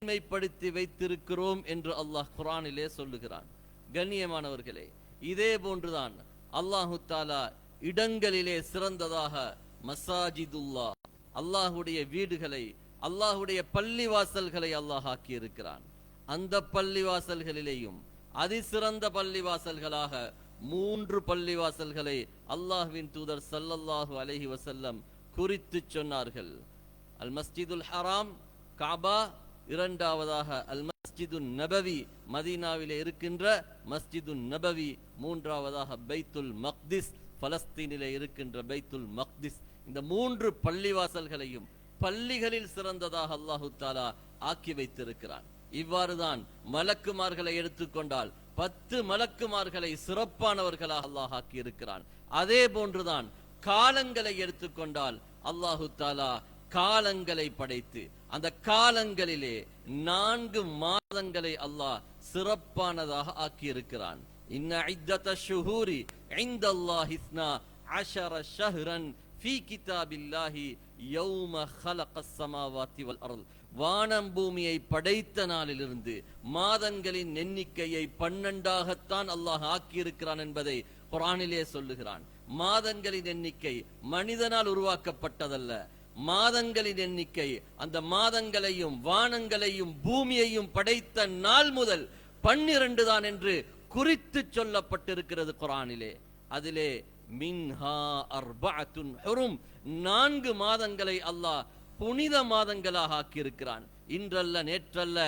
மேன்மைப்படுத்தி வைத்திருக்கிறோம் என்று அல்லாஹ் குர்ஆனிலே சொல்லுகிறான். கண்ணியமானவர்களே, இதே போன்றுதான் அல்லாஹு தாலா இடங்களிலே சிறந்ததாக மசாஜிதுல்லா, அல்லாஹுடைய வீடுகளை, அல்லாஹுடைய பள்ளிவாசல்களை அல்லாஹ் ஆக்கி இருக்கிறான். அந்த பள்ளிவாசல்களிலேயும் அதிசிறந்த பள்ளிவாசல்களாக 3 பள்ளிவாசல்களை அல்லாஹ்வின் தூதர் ஸல்லல்லாஹு அலைஹி வஸல்லம் குறித்து சொன்னார்கள். அல் மஸ்ஜிதுல் ஹராம் காபா, இரண்டாவதாக அல் மஸ்ஜிதுன் நபவி மதீனாவிலே இருக்கின்ற மஸ்ஜிதுன் நபவி, மூன்றாவதாக பைத்துல் மக்திஸ் பலஸ்தீனிலே இருக்கின்ற பைத்துல் மக்திஸ். இந்த 3 பள்ளிவாசல்களையும் பள்ளிகளில் சிறந்ததாக அல்லாஹு தாலா ஆக்கி வைத்திருக்கிறான். இவ்வாறுதான் மலக்குமார்களை எடுத்துக்கொண்டால் 10 மலக்குமார்களை சிறப்பானவர்களாக அல்லாஹ் ஆக்கி இருக்கிறான். அதே போன்றுதான் காலங்களை எடுத்துக்கொண்டால் அல்லாஹு தாலா காலங்களை படைத்து அந்த காலங்களிலே 4 மாதங்களை அல்லாஹ் சிறப்பானதாக ஆக்கி இருக்கிறான். இன்ன இத்தத ஷுஹூரி இன்தல்லாஹி 12 ஷஹ்ரன் ஃபீ கிதாபில்லாஹி யௌம ஹலகஸ் ஸமாவாதி வல் அர்த். வானம் பூமியை படைத்த நாளிலிருந்து மாதங்களின் எண்ணிக்கையை 12ஆகத்தான் அல்லாஹ் ஆக்கி இருக்கிறான் என்பதை குர்ஆனிலே சொல்லுகிறான். மாதங்களின் எண்ணிக்கை மனிதனால் உருவாக்கப்பட்டதல்ல. மாதங்களின் எண்ணிக்கை அந்த மாதங்களையும் வானங்களையும் பூமியையும் படைத்த நாள் முதல் 12 தான் என்று குறித்து சொல்லப்பட்டிருக்கிறது குர்ஆனிலே. அதிலே மின்ஹா அர்பஅத்துன் ஹுரும், 4 மாதங்களை அல்லாஹ் புனித மாதங்களாக ஆக்கியிருக்கிறான். இன்றல்ல நேற்றல்ல,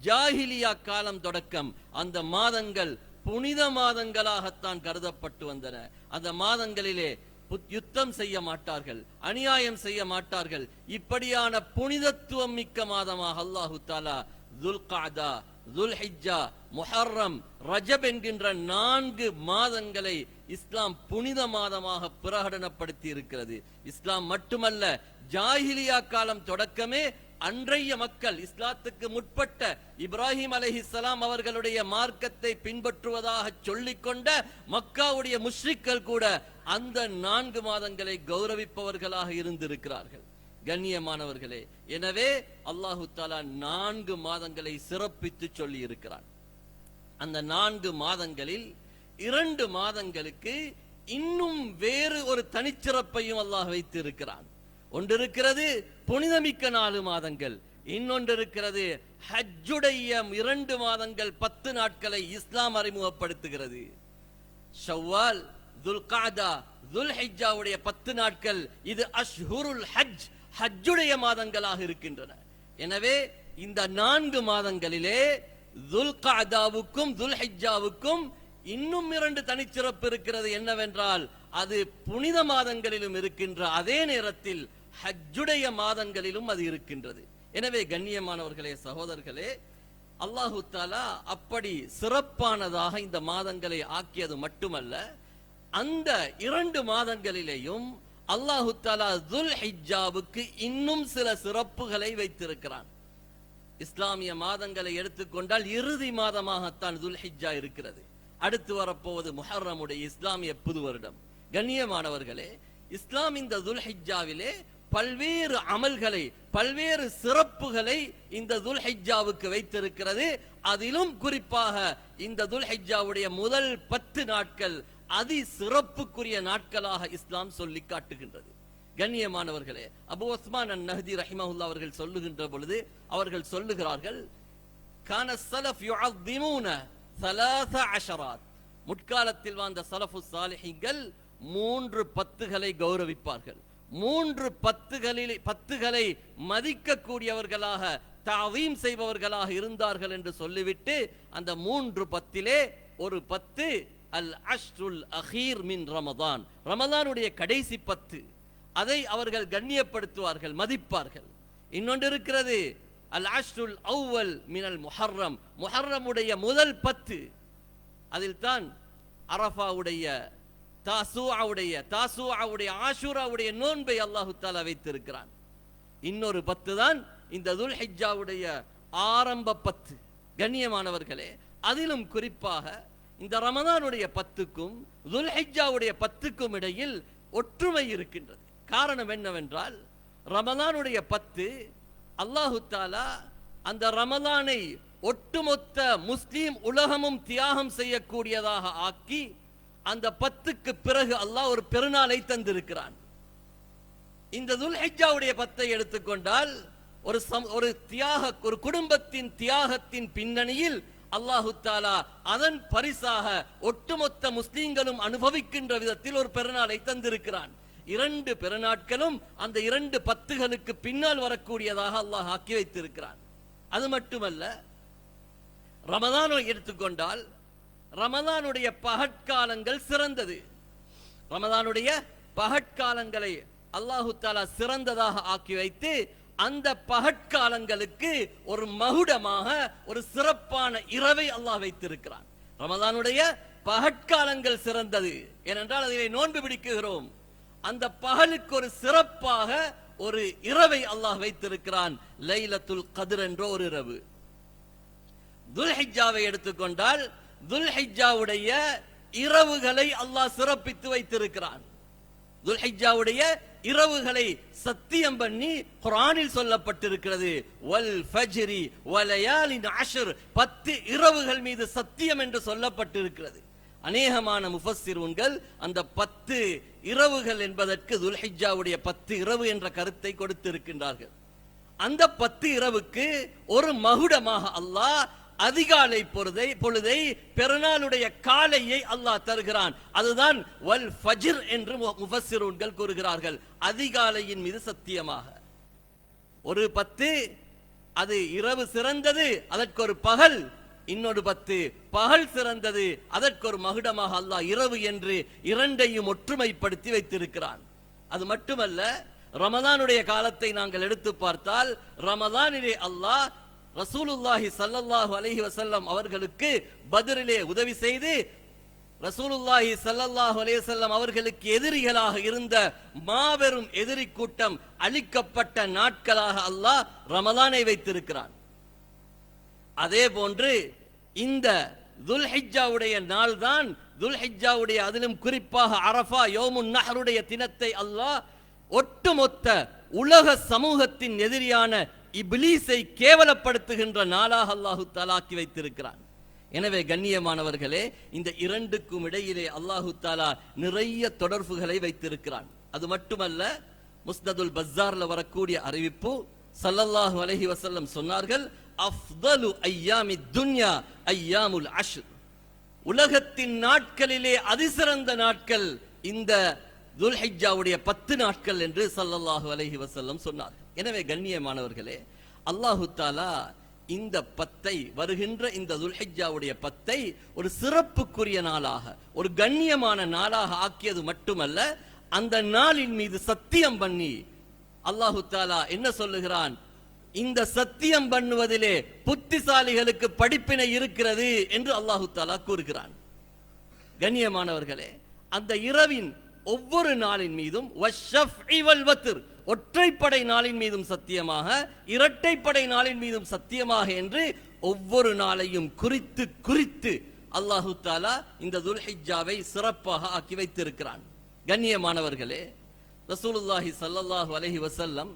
ஜாஹிலியா காலம் தொடக்கம் அந்த மாதங்கள் புனித மாதங்களாகத்தான் கருதப்பட்டு வந்தன. அந்த மாதங்களிலே யுத்தம் செய்ய மாட்டார்கள், அநியாயம் செய்ய மாட்டார்கள். இப்படியான புனிதத்துவம் மிக்க மாதமாக அல்லாஹு தாலா துல்காதா, துல்ஹிஜ்ஜா, முஹர்ரம், ரஜப் என்கின்ற 4 மாதங்களை இஸ்லாம் புனித மாதமாக பிரகடனப்படுத்தி இருக்கிறது. இஸ்லாம் மட்டுமல்ல, ஜாஹிலியா காலம் தொடக்கமே அன்றைய மக்கள், இஸ்லாத்துக்கு முற்பட்ட இப்ராஹிம் அலைஹிஸ்ஸலாம் அவர்களுடைய மார்க்கத்தை பின்பற்றுவதாக சொல்லிக்கொண்ட மக்காவுடைய முஷ்ரிக்கள் கூட அந்த 4 மாதங்களை கௌரவிப்பவர்களாக இருந்திருக்கிறார்கள். கண்ணியமானவர்களே, எனவே அல்லாஹு தாலா 4 மாதங்களை சிறப்பித்து சொல்லி இருக்கிறான். அந்த 4 மாதங்களில் 2 மாதங்களுக்கு இன்னும் வேறு ஒரு தனிச்சிறப்பையும் அல்லாஹ் வைத்து இருக்கிறான். ஒன்று இருக்கிறது புனிதமிக்க 4 மாதங்கள், இன்னொன்று இருக்கிறது ஹஜ்ஜுடைய 2 மாதங்கள் 10 நாட்களை இஸ்லாம் அறிமுகப்படுத்துகிறது. ஷவ்வால், துல்காதா, துல்ஹிஜ்ஜாவுடைய 10 நாட்கள் இது அஷ்ஹுருல் ஹஜ், ஹஜ்ஜுடைய மாதங்களாக இருக்கின்றன. எனவே இந்த 4 மாதங்களிலே துல்காதாவுக்கும் துல்ஹிஜ்ஜாவுக்கும் இன்னும் 2 தனிச்சிறப்பு இருக்கிறது. என்னவென்றால், அது புனித மாதங்களிலும் இருக்கின்ற அதே நேரத்தில் ஹஜ்ஜுடைய மாதங்களிலும் அது இருக்கின்றது. எனவே கண்ணியமானவர்களே, சகோதரர்களே, அல்லாஹு தாலா அப்படி சிறப்பானதாக இந்த மாதங்களை ஆக்கியது மட்டுமல்ல, அந்த 2 மாதங்களிலேயும் அல்லாஹு தாலா துல்ஹிஜ்ஜாவுக்கு இன்னும் சில சிறப்புகளை வைத்திருக்கிறான். இஸ்லாமிய மாதங்களை எடுத்துக்கொண்டால் இறுதி மாதமாகத்தான் துல்ஹிஜ்ஜா இருக்கிறது. அடுத்து வரப்போவது முஹர்ரமுடைய இஸ்லாமிய புது வருடம். கண்ணியமானவர்களே, இஸ்லாம் இந்த துல்ஹிஜ்ஜாவிலே பல்வேறு அமல்களை, பல்வேறு சிறப்புகளை இந்த துல்ஹிஜ்ஜாவுக்கு வைத்திருக்கிறது. அதிலும் குறிப்பாக இந்த துல்ஹிஜ்ஜாவுடைய முதல் 10 நாட்கள் அதி சிறப்புக்குரிய நாட்களாக இஸ்லாம் சொல்லி காட்டுகின்றது. கண்ணியமானவர்களே, அபு உஸ்மான் அன்-நஹ்தி ரஹிமஹுல்லாஹ் அவர்கள் சொல்லுகின்ற பொழுது அவர்கள் சொல்லுகிறார்கள், கான ஸலஃப் யுஅzzிமூன 3 அஷராத். முற்காலத்தில் வாழ்ந்த ஸலஃபு ஸாலிஹீன்கள் 3 பத்துகளை கௌரவிப்பார்கள். 3 பத்துகளை மதிக்கக்கூடியவர்களாக, தஅதீம் செய்பவர்களாக இருந்தார்கள் என்று சொல்லிவிட்டு அந்த 3 பத்திலே ஒரு 10 அல் அஷ்ருல் அகீர் மின் ரமதான், ரமதானுடைய கடைசி 10, அதை அவர்கள் கண்ணியப்படுத்துவார்கள், மதிப்பார்கள். இன்னொன்று இருக்கிறது அல் அஷ்ருல் அவ்வல் மினல் முஹர்ரம், முஹர்ரமுடைய முதல் 10, அதில் தான் அரஃபாவுடைய, தாசூஆவுடைய, ஆஷூராவுடைய நோன்பை அல்லாஹு தஆலா வைத்திருக்கிறான். இன்னொரு 10 தான் இந்த துல்ஹிஜ்ஜாவுடைய ஆரம்ப 10. கண்ணியமானவர்களே, அதிலும் குறிப்பாக இந்த ரமதானுடைய 10க்கும் துல்ஹிஜ்ஜாவுடைய 10க்கும் இடையில் ஒற்றுமை இருக்கின்றது. காரணம் என்னவென்றால், ரமதானுடைய 10 அல்லாஹு தஆலா அந்த ரமலானை ஒட்டுமொத்த முஸ்லீம் உலகமும் தியாகம் செய்யக்கூடியதாக ஆக்கி அந்த 10க்கு பிறகு அல்லாஹ் ஒரு பெருநாளை தந்திருக்கிறான். இந்த துல்ஹிஜ்ஜாவுடைய 10ஐ எடுத்துக்கொண்டால் ஒரு குடும்பத்தின் தியாகத்தின் பின்னணியில் அல்லாஹு தஆலா அதன் பரிசாக ஒட்டுமொத்த முஸ்லீம்களும் அனுபவிக்கின்ற விதத்தில் ஒரு பெருநாளை தந்திருக்கிறான். 2 பெருநாட்களும் அந்த 2 10களுக்கு பின்னால் வரக்கூடியதாக அல்லாஹ் ஆக்கி வைத்திருக்கிறான். அது மட்டுமல்ல, ரமலானை எடுத்துக்கொண்டால் ரமலானுடைய பகற்காலங்கள் சிறந்தது. ரமலானுடைய பகற்காலங்களை அல்லாஹு தஆலா சிறந்ததாக ஆக்கி வைத்து அந்த பகற்காலங்களுக்கு ஒரு மகுடமாக ஒரு சிறப்பான இரவை அல்லாஹ் வைத்திருக்கிறான். ரமலானுடைய பகற்காலங்கள் சிறந்தது ஏனென்றால் அதிலே நோன்பு பிடிக்குகிறோம். அந்த பகலுக்கு ஒரு சிறப்பாக ஒரு இரவை அல்லாஹ் வைத்திருக்கிறான். லைலத்துல் கத்ர் என்ற ஒரு இரவு. துல்ஹிஜ்ஜாவை எடுத்துக்கொண்டால் துல்ஹிஜ்ஜாவுடைய இரவுகளை அல்லாஹ் சிறப்பித்து வைத்திருக்கிறான். துல்ஹிஜ்ஜாவுடைய இரவுகளை சத்தியம் பண்ணி குர்ஆனில் சொல்லப்பட்டிருக்கிறது. வல் ஃபஜ்ரி வலயாலின் அஷ்ர், 10 இரவுகள் மீது சத்தியம் என்று சொல்லப்பட்டிருக்கிறது. அநேகமான முஃபஸ்ஸிரூன்கள் அந்த 10 இரவுகள் என்பதற்கு துல்ஹிஜ்ஜாவுடைய 10 இரவு என்ற கருத்தை கொடுத்திருக்கின்றார்கள். அந்த 10 இரவுக்கு ஒரு மகுடமாக அல்லாஹ் அதிகாலை பொழுதை பெருநாளுடைய காலையை அல்லாஹ் தருகிறான். அதுதான் வல் ஃபஜ்ர் என்று முஃபஸ்ஸிரூன்கள் கூறுகிறார்கள். அதிகாலையின் மீது சத்தியமாக ஒரு 10 அது இரவு சிறந்தது, அதற்கு ஒரு பகல். இன்னொரு 10 பகல் சிறந்தது, அதற்கு ஒரு மகுடமாக அல்லாஹ் இரவு என்று இரண்டையும் ஒற்றுமைப்படுத்தி வைத்திருக்கிறான். அது மட்டுமல்ல, ரமலானுடைய காலத்தை நாங்கள் எடுத்து பார்த்தால் ரமலானிலே அல்லாஹ் ரசூலுல்லாஹி ஸல்லல்லாஹு அலைஹி வஸல்லம் அவர்களுக்கு பத்ரிலே உதவி செய்து ரசூலுல்லாஹி ஸல்லல்லாஹு அலைஹி வஸல்லம் அவர்களுக்கு எதிரிகளாக இருந்த மாபெரும் எதிரி கூட்டம் அழிக்கப்பட்ட நாட்களாக அல்லாஹ் ரமலானை வைத்திருக்கிறான். அதே போன்று இந்த துல்ஹிஜ்ஜாவுடைய நாள் தான் துல்ஹிஜ்ஜாவுடைய அதிலும் குறிப்பாக அரஃபா யௌமுன் நஹ்ருடைய தினத்தை அல்லாஹ் ஒட்டுமொத்த உலக சமூகத்தின் எதிரியான இப்லீஸை கேவலப்படுத்துகின்ற நாளாக அல்லாஹு தஆலா ஆக்கி வைத்திருக்கிறான். எனவே கண்ணியமானவர்களே, இந்த இரண்டுக்கும் இடையிலே அல்லாஹு தஆலா நிறைய தொடர்புகளை வைத்திருக்கிறான். அது மட்டுமல்ல, முஸ்னதுல் பஸார்ல வரக்கூடிய அறிவிப்பு ஸல்லல்லாஹு அலைஹி வஸல்லம் சொன்னார்கள், அஃதலு அய்யாமித் துன்யா அய்யாமுல் அஷ்ர், உலகத்தின் நாட்களிலே அதிசிறந்த நாட்கள் இந்த துல்ஹிஜ்ஜாவுடைய 10 நாட்கள் என்று ஸல்லல்லாஹு அலைஹி வஸல்லம் சொன்னார்கள். எனவே கண்ணியமானவர்களே, அல்லாஹு தஆலா இந்த 10ஐ வருகின்ற இந்த துல்ஹிஜ்ஜாவுடைய 10ஐ ஒரு சிறப்புக்குரிய நாளாக ஒரு கண்ணியமான நாளாக ஆக்கியது மட்டுமல்ல, அந்த நாளின் மீது சத்தியம் பண்ணி அல்லாஹு தஆலா என்ன சொல்லுகிறான்? இந்த சத்தியம் பண்ணுவதிலே புத்திசாலிகளுக்கு படிப்பினை இருக்கிறது என்று அல்லாஹு தஆலா கூறுகிறான். கண்ணியமானவர்களே, அந்த இரவின் ஒவ்வொரு நாளின் மீதும் வஷ்ஷஃப்இ வல் வத்ர், ஒற்றைப்படை நாளின் மீதும் சத்தியமாக, இரட்டைப்படை நாளின் மீதும் சத்தியமாக என்று ஒவ்வொரு நாளையும் குறித்து குறித்து அல்லாஹு தஆலா இந்த துல்ஹிஜ்ஜாவை சிறப்பாக ஆக்கி வைத்திருக்கிறான். கண்ணியமானவர்களே, ரசூலுல்லாஹி ஸல்லல்லாஹு அலைஹி வஸல்லம்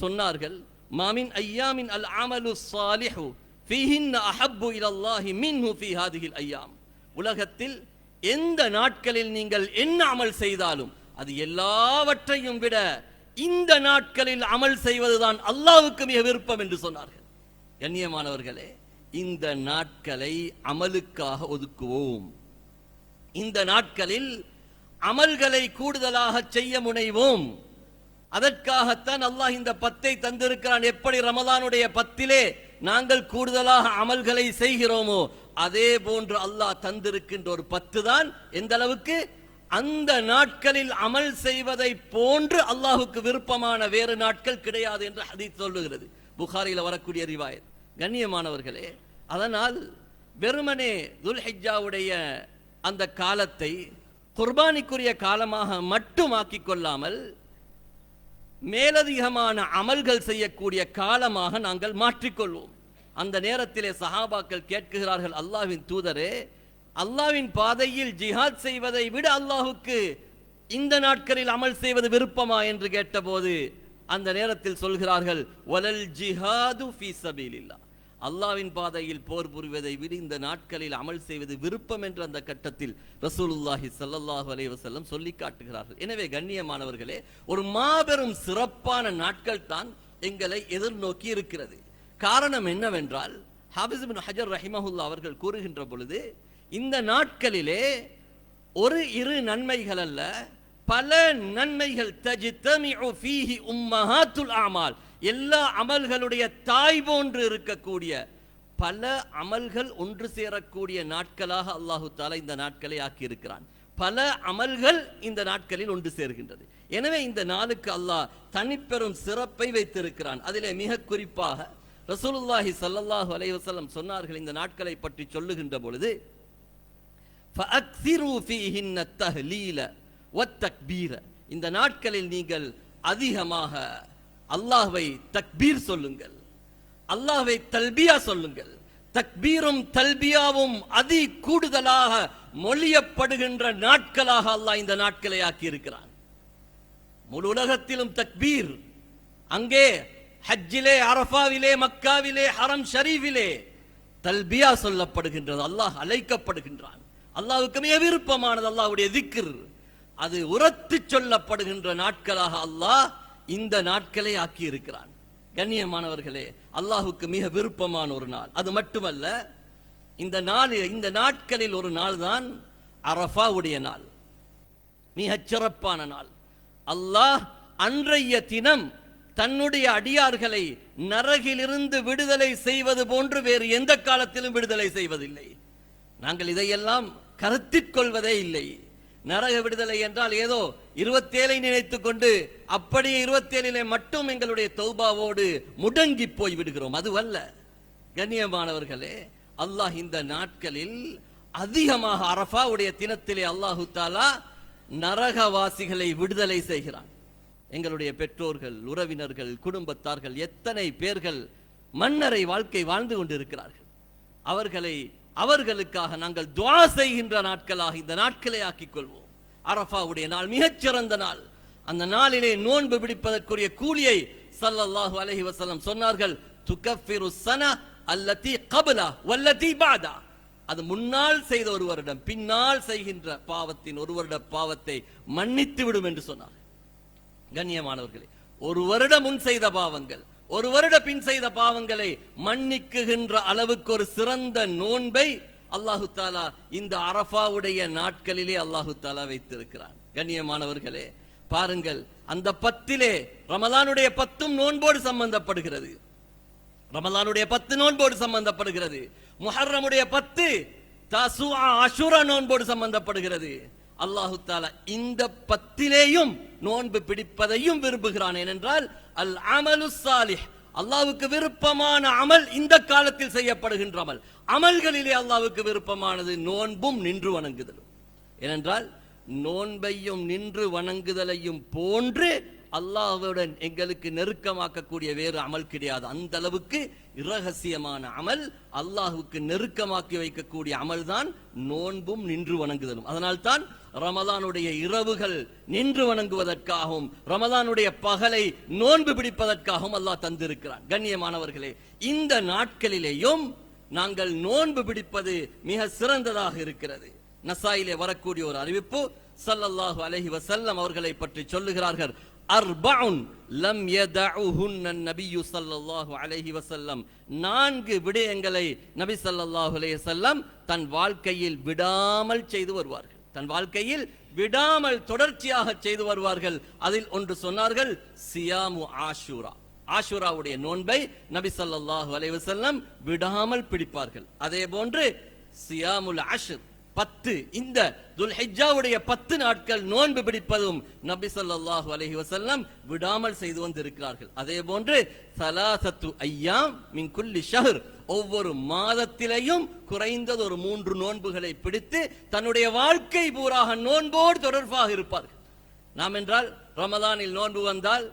சொன்னார்கள், மாமின் ஐயாமின் அல் அமலு ஸாலிஹு ஃபீஹின்ன அஹப்பு இலல்லாஹி மின்ஹு ஃபீ ஹாதிஹில் ஐயாம், உலகத்தில் எந்த நாட்களில் நீங்கள் என்ன அமல் செய்தாலும் அது எல்லாவற்றையும் விட இந்த நாட்களில் அமல் செய்வதுதான் அல்லாஹ்வுக்கு மிக விருப்பம் என்று சொன்னார்கள். கண்ணியமானவர்களே, இந்த நாட்களை அமலுக்காக ஒதுக்குவோம். இந்த நாட்களில் அமல்களை கூடுதலாக செய்ய முனைவோம். அதற்காகத்தான் அல்லாஹ் இந்த 10ஐ தந்திருக்கிறான். எப்படி ரமலானுடைய 10இலே நாங்கள் கூடுதலாக அமல்களை செய்கிறோமோ அதே போன்று அல்லாஹ் தந்திருக்கின்ற ஒரு 10 தான் எந்த அளவுக்கு அந்த நாட்களில் அமல் செய்வதை போன்று அல்லாஹுக்கு விருப்பமான வேறு நாட்கள் கிடையாது என்று ஹதீஸ் சொல்லுகிறது. புகாரில வரக்கூடிய ரிவாயத். கண்ணியமானவர்களே, அதனால் வெறுமனே துல்ஹிஜ்ஜாவுடைய அந்த காலத்தை குர்பானிக்குரிய காலமாக மட்டும் ஆக்கிக் கொள்ளாமல் மேலதிகமான அமல்கள் செய்யக்கூடிய காலமாக நாங்கள் மாற்றிக்கொள்வோம். அந்த நேரத்திலே சஹாபாக்கள் கேட்கிறார்கள், அல்லாஹ்வின் தூதரே, அல்லாஹ்வின் பாதையில் ஜிஹாத் செய்வதை விட அல்லாஹுக்கு இந்த நாட்களில் அமல் செய்வது விருப்பமா என்று கேட்டபோது அந்த நேரத்தில் சொல்கிறார்கள், வலல் ஜிஹாது ஃபீ சபீலில்லாஹ், அல்லாஹ்வின் பாதையில் போர் புரிவதை விட இந்த நாட்களில் அமல் செய்வது விருப்பம் என்ற அந்த கட்டத்தில் ரசூலுல்லாஹி ஸல்லல்லாஹு அலைஹி வஸல்லம் சொல்லி காட்டுகிறார்கள். எனவே கண்ணியமானவர்களே, ஒரு மாபெரும் சிறப்பான நாட்கள் தான் எங்களை எதிர்நோக்கி இருக்கிறது. காரணம் என்னவென்றால், ஹாஃபிஸ் இப்னு ஹஜர் ரஹிமஹுல்லாஹ் அவர்கள் கூறுகின்ற பொழுது, இந்த நாட்களிலே ஒரு இரு நன்மைகள் அல்ல, பல நன்மைகள், தஜ்தமிஉ ஃபீஹி உம்மஹாத்துல் அமால், எல்லா அமல்களுடைய தாய் போன்று இருக்கக்கூடிய பல அமல்கள் ஒன்று சேரக்கூடிய நாட்களாக அல்லாஹு தஆலா இந்த நாட்களை ஆக்கி இருக்கிறான். பல அமல்கள் இந்த நாட்களில் ஒன்று சேர்கின்றது. எனவே இந்த நாளுக்கு அல்லாஹ் தனிப்பெரும் சிறப்பை வைத்திருக்கிறான். அதிலே மிக குறிப்பாக ரசூலுல்லாஹி ஸல்லல்லாஹு அலைஹி வஸல்லம் சொன்னார்கள், இந்த நாட்களை பற்றி சொல்லுகின்ற பொழுது, ஃபஅக்ஸிரு ஃபீஹின்ன தஹ்லீல வத்தக்பீர, இந்த நாட்களில் நீங்கள் அதிகமாக அல்லாஹ்வை தக்பீர் சொல்லுங்கள், அல்லாஹ்வை தல்பியா சொல்லுங்கள். தக்பீரும் தல்பியாவும் அதி கூடுதலாக மொழியப்படுகின்ற நாட்களாக அல்லாஹ் இந்த நாட்களை ஆக்கி இருக்கிறான். முழு உலகத்திலும் தக்பீர், அங்கே ஹஜ்ஜிலே, அரஃபாவிலே, மக்காவிலே, ஹரம் ஷரீஃபிலே தல்பியா சொல்லப்படுகின்றது. அல்லாஹ் அழைக்கப்படுகின்றான். அல்லாஹ்வுக்கு மிக விருப்பமானது அல்லாஹ்வுடைய திக்ர், அது உரத்து சொல்லப்படுகின்ற நாட்களாக அல்லாஹ் இந்த நாட்களை ஆக்கி இருக்கிறான். கண்ணியமானவர்களே, அல்லாஹ்வுக்கு மிக விருப்பமான ஒரு நாள். அது மட்டுமல்ல, இந்த நாட்களில் ஒரு நாள் தான் அரஃபாவுடைய நாள், மிகச் சிறப்பான நாள். அல்லாஹ் அன்றைய தினம் தன்னுடைய அடியார்களை நரகிலிருந்து விடுதலை செய்வது போன்று வேறு எந்த காலத்திலும் விடுதலை செய்வதில்லை. நாங்கள் இதையெல்லாம் கருத்திற் கொள்வதே இல்லை. நரக விடுதலை என்றால் ஏதோ 27 நினைத்துக் கொண்டு அப்படியே 27 மட்டும் எங்களுடைய தௌபாவோடு முடங்கி போய் விடுகிறோம். அதுவல்ல கண்ணியமானவர்களே, அல்லாஹ் இந்த நாட்களில் அதிகமாக அரஃபாவுடைய தினத்திலே அல்லாஹு தஆலா நரகவாசிகளை விடுதலை செய்கிறான். எங்களுடைய பெற்றோர்கள், உறவினர்கள், குடும்பத்தார்கள் எத்தனை பேர்கள் மன்னரை வாழ்க்கை வாழ்ந்து கொண்டிருக்கிறார்கள். அவர்களுக்காக நாங்கள் துஆ செய்கின்ற நாட்களாக இந்த நாட்களை ஆக்கிக் கொள்வோம். அரஃபாவுடைய நாள் மிகச்சிறந்த நாள். அந்த நாளிலே நோன்பு பிடிப்பதற்குரிய கூலியை ஸல்லல்லாஹு அலைஹி வஸல்லம் சொன்னார்கள், துகஃபிரு ஸனா அல்லதி கப்லா வல்லதி பஅதா, அது முன்னால் செய்த ஒரு வருடம், பின்னால் செய்கின்ற பாவத்தின் ஒரு வருட பாவத்தை மன்னித்து விடும் என்று சொன்னார். கண்ணியமானவர்களே, ஒரு வருடம் முன் செய்த பாவங்கள், ஒரு வருட பின் செய்த பாவங்களை மன்னிக்குகின்ற அளவுக்கு ஒரு சிறந்த நோன்பை அல்லாஹு தஆலா இந்த அரஃபாவுடைய நாட்களிலே அல்லாஹு தஆலா வைத்திருக்கிறான். கண்ணியமானவர்களே, பாருங்கள், அந்த 10 ரமலானுடைய 10 நோன்போடு சம்பந்தப்படுகிறது. ரமலானுடைய 10 நோன்போடு சம்பந்தப்படுகிறது. முஹர்ரமுடைய 10 தஸூஆ அஷூரா நோன்போடு சம்பந்தப்படுகிறது. அல்லாஹு தஆலா இந்த 10லேயும் நோன்பு பிடிப்பதையும் விரும்புகிறான். ஏனென்றால் அல் அமலு சாலிஹ், அல்லாஹ்வுக்கு விருப்பமான அமல் இந்த காலத்தில் செய்யப்படுகின்ற அமல். அமல்களிலே அல்லாஹ்வுக்கு விருப்பமானது நோன்பும் நின்று வணங்குதலும். ஏனென்றால் நோன்பையும் நின்று வணங்குதலையும் போன்று அல்லாஹ்வுடன் எங்களுக்கு நெருக்கமாக்கக்கூடிய வேறு அமல் கிடையாது. அந்த அளவுக்கு இரகசியமான அமல், அல்லாஹ்வுக்கு நெருக்கமாக்கி வைக்கக்கூடிய அமல் தான் நோன்பும் நின்று வணங்குதலும். அதனால்தான் ரமலானுடைய இரவுகள் நின்று வணங்குவதற்காகவும் ரமலானுடைய பகலை நோன்பு பிடிப்பதற்காகவும் அல்லாஹ் தந்திருக்கிறான். கண்ணியமானவர்களே, இந்த நாட்களிலேயும் நாங்கள் நோன்பு பிடிப்பது மிக சிறந்ததாக இருக்கிறது. நசாயிலே வரக்கூடிய ஒரு அறிவிப்பு, ஸல்லல்லாஹு அலைஹி வஸல்லம் அவர்களை பற்றி சொல்லுகிறார்கள், அர்பஉன் லம் யதஉஹுன்ன நபியு ஸல்லல்லாஹு அலைஹி வஸல்லம், 4 விடயங்களை நபி ஸல்லல்லாஹு அலைஹி வஸல்லம் தன் வாழ்க்கையில் விடாமல் செய்து வருவார்கள். தன் வாழ்க்கையில் விடாமல் தொடர்ச்சியாக செய்து வருவார்கள். அதில் ஒன்று சொன்னார்கள், சியாமு ஆஷூரா. ஆஷூராவுடைய நோன்பை நபி ஸல்லல்லாஹு அலைஹி வஸல்லம் விடாமல் பிடிப்பார்கள். அதே போன்று சியாமுல் அஷ்ர் 10, இந்த துல்ஹிஜ்ஜாவுடைய 10 நாட்கள் நோன்பு பிடிப்பதும் நபி ஸல்லல்லாஹு அலைஹி வஸல்லம் விடாமல் செய்து வந்திருக்கிறார்கள். அதே போன்று ஸலாஸத்து அய்யாம் மின் குல்லி ஷஹர், ஒவ்வொரு மாதத்திலேயும் குறைந்தது ஒரு 3 நோன்புகளை பிடித்து தன்னுடைய வாழ்க்கை பூராக நோன்போடு தொடர்பாக இருப்பார்கள். நாம் என்றால் ரமதானில் நோன்பு வந்தால்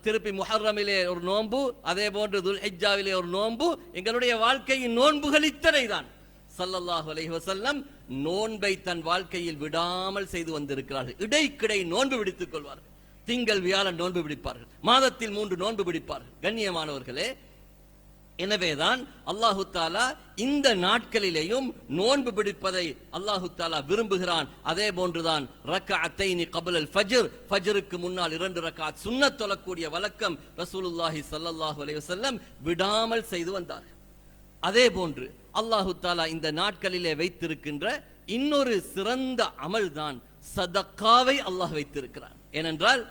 திருப்பி முஹர்ரமிலே ஒரு நோன்பு, அதே போன்று துல்ஹிஜ்ஜாவிலே ஒரு நோன்பு, எங்களுடைய வாழ்க்கையின் நோன்புகள் இத்தனை தான். ஸல்லல்லாஹு அலைஹி வஸல்லம் நோன்பை தன் வாழ்க்கையில் விடாமல் செய்து வந்திருக்கிறார்கள். இடைக்கிடை நோன்பு பிடித்துக் கொள்வார்கள். திங்கள் வியாழன் நோன்பு பிடிப்பார்கள். மாதத்தில் 3 நோன்பு பிடிப்பார்கள். கண்ணியமானவர்களே, எனவேதான் அல்லாஹு தாலா இந்த நாட்களிலேயும் நோன்பு பிடிப்பதை அல்லாஹு தாலா விரும்புகிறான். அதே போன்றுதான் ரக்அத்தைனி கப்லல் ஃபஜ்ர், ஃபஜ்ருக்கு முன்னால் 2 ரக்அத் சுன்னத் தொழக்கூடிய வழக்கம் ரசூலுல்லாஹி ஸல்லல்லாஹு அலைஹி வஸல்லம் விடாமல் செய்து வந்தார்கள். அதே போன்று அல்லாஹு தாலா இந்த நாட்களிலே வைத்திருக்கின்ற இன்னொரு சிறந்த அமல் தான் சதக்காவை அல்லாஹ் வைத்திருக்கிறான். ஏனென்றால்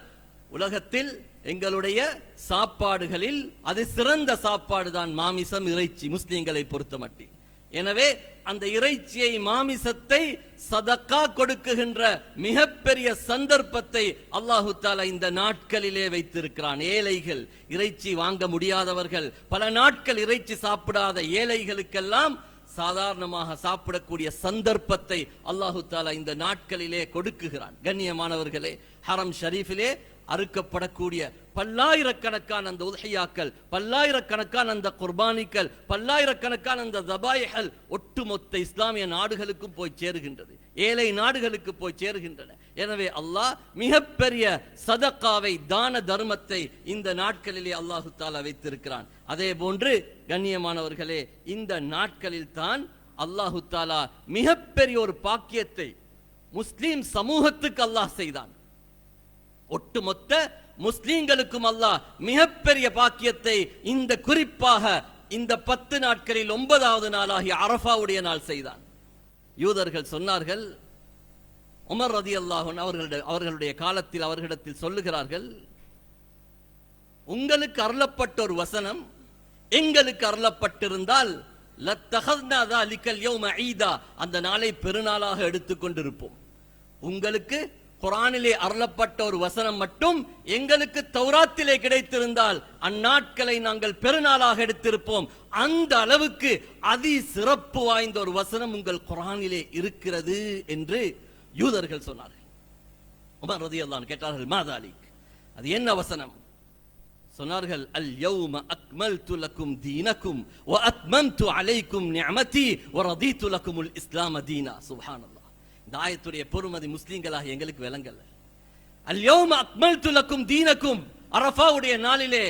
உலகத்தில் எங்களுடைய சாப்பாடுகளில் அது சிறந்த சாப்பாடு தான் மாமிசம், இறைச்சி, முஸ்லிம்களை பொறுத்தமட்டில். எனவே அந்த இறைச்சியை, மாமிசத்தை சதக்கா கொடுக்குகின்ற மிகப்பெரிய சந்தர்ப்பத்தை அல்லாஹு தாலா இந்த நாட்களிலே வைத்திருக்கிறான். ஏழைகள், இறைச்சி வாங்க முடியாதவர்கள், பல நாட்கள் இறைச்சி சாப்பிடாத ஏழைகளுக்கெல்லாம் சாதாரணமாக சாப்பிடக்கூடிய சந்தர்ப்பத்தை அல்லாஹு தாலா இந்த நாட்களிலே கொடுக்குகிறான். கண்ணியமானவர்களே, ஹரம் ஷரீஃபிலே அறுக்கப்படக்கூடிய பல்லாயிரக்கணக்கான அந்த உத்ஹியாக்கள், பல்லாயிரக்கணக்கான அந்த குர்பானிகள், பல்லாயிரக்கணக்கான அந்த தபாய்கள் ஒட்டுமொத்த இஸ்லாமிய நாடுகளுக்கும் போய் சேருகின்றது, ஏழை நாடுகளுக்கு போய் சேருகின்றன. எனவே அல்லாஹ் மிகப்பெரிய சதக்காவை, தான தர்மத்தை இந்த நாட்களிலே அல்லாஹு தாலா வைத்திருக்கிறான். அதே போன்று கண்ணியமானவர்களே, இந்த நாட்களில் தான் அல்லாஹு தாலா மிகப்பெரிய ஒரு பாக்கியத்தை முஸ்லிம் சமூகத்துக்கு அல்லாஹ் செய்தான். ஒட்டுமொத்த முஸ்லிம்களுக்கும் அல்லாஹ் மிகப்பெரிய பாக்கியத்தை இந்த குறிப்பாக இந்த 10 நாட்களில் 9வது நாளாகிய அரஃபாவுடைய நாள் செய்தான். யூதர்கள் சொன்னார்கள், உமர் ரலியல்லாஹு அன்ஹு அவர்களுடைய காலத்தில் அவர்களிடத்தில் சொல்லுகிறார்கள், உங்களுக்கு அருளப்பட்ட ஒரு வசனம் எங்களுக்கு அருளப்பட்டிருந்தால் லத்தஹஸ்னா ذلிகல் யௌம ஈதா, அந்த நாளை பெருநாளாக எடுத்துக்கொண்டிருப்போம். உங்களுக்கு குர்ஆனிலே அருளப்பட்ட ஒரு வசனம் மட்டும் எங்களுக்கு தௌராத்திலே கிடைத்திருந்தால் அந்நாட்களை நாங்கள் பெருநாளாக எடுத்திருப்போம். அந்த அளவுக்கு அதி சிறப்பு வாய்ந்த ஒரு வசனம் உங்கள் குர்ஆனிலே இருக்கிறது என்று யூதர்கள் சொன்னார்கள். உமர் ரலியல்லாஹு அன்ஹு கேட்டார்கள், மாதாலிக், அது என்ன வசனம்? சொன்னார்கள், அல் யௌம அக்மல்து லக்கும் தீனக்கும் வ அத்மம்து அலைக்கும் நிஅமதி வ ரதீது லக்குமுல் இஸ்லாம தீனா. சுப்ஹானல்லாஹ். இந்த ஆயத்துடைய பொறுமதி முஸ்லிம்களாக எங்களுக்கு விளங்கல. அல் யௌம அக்மல்து லக்கும் தீனக்கும், அரஃபாவுடைய நாளிலே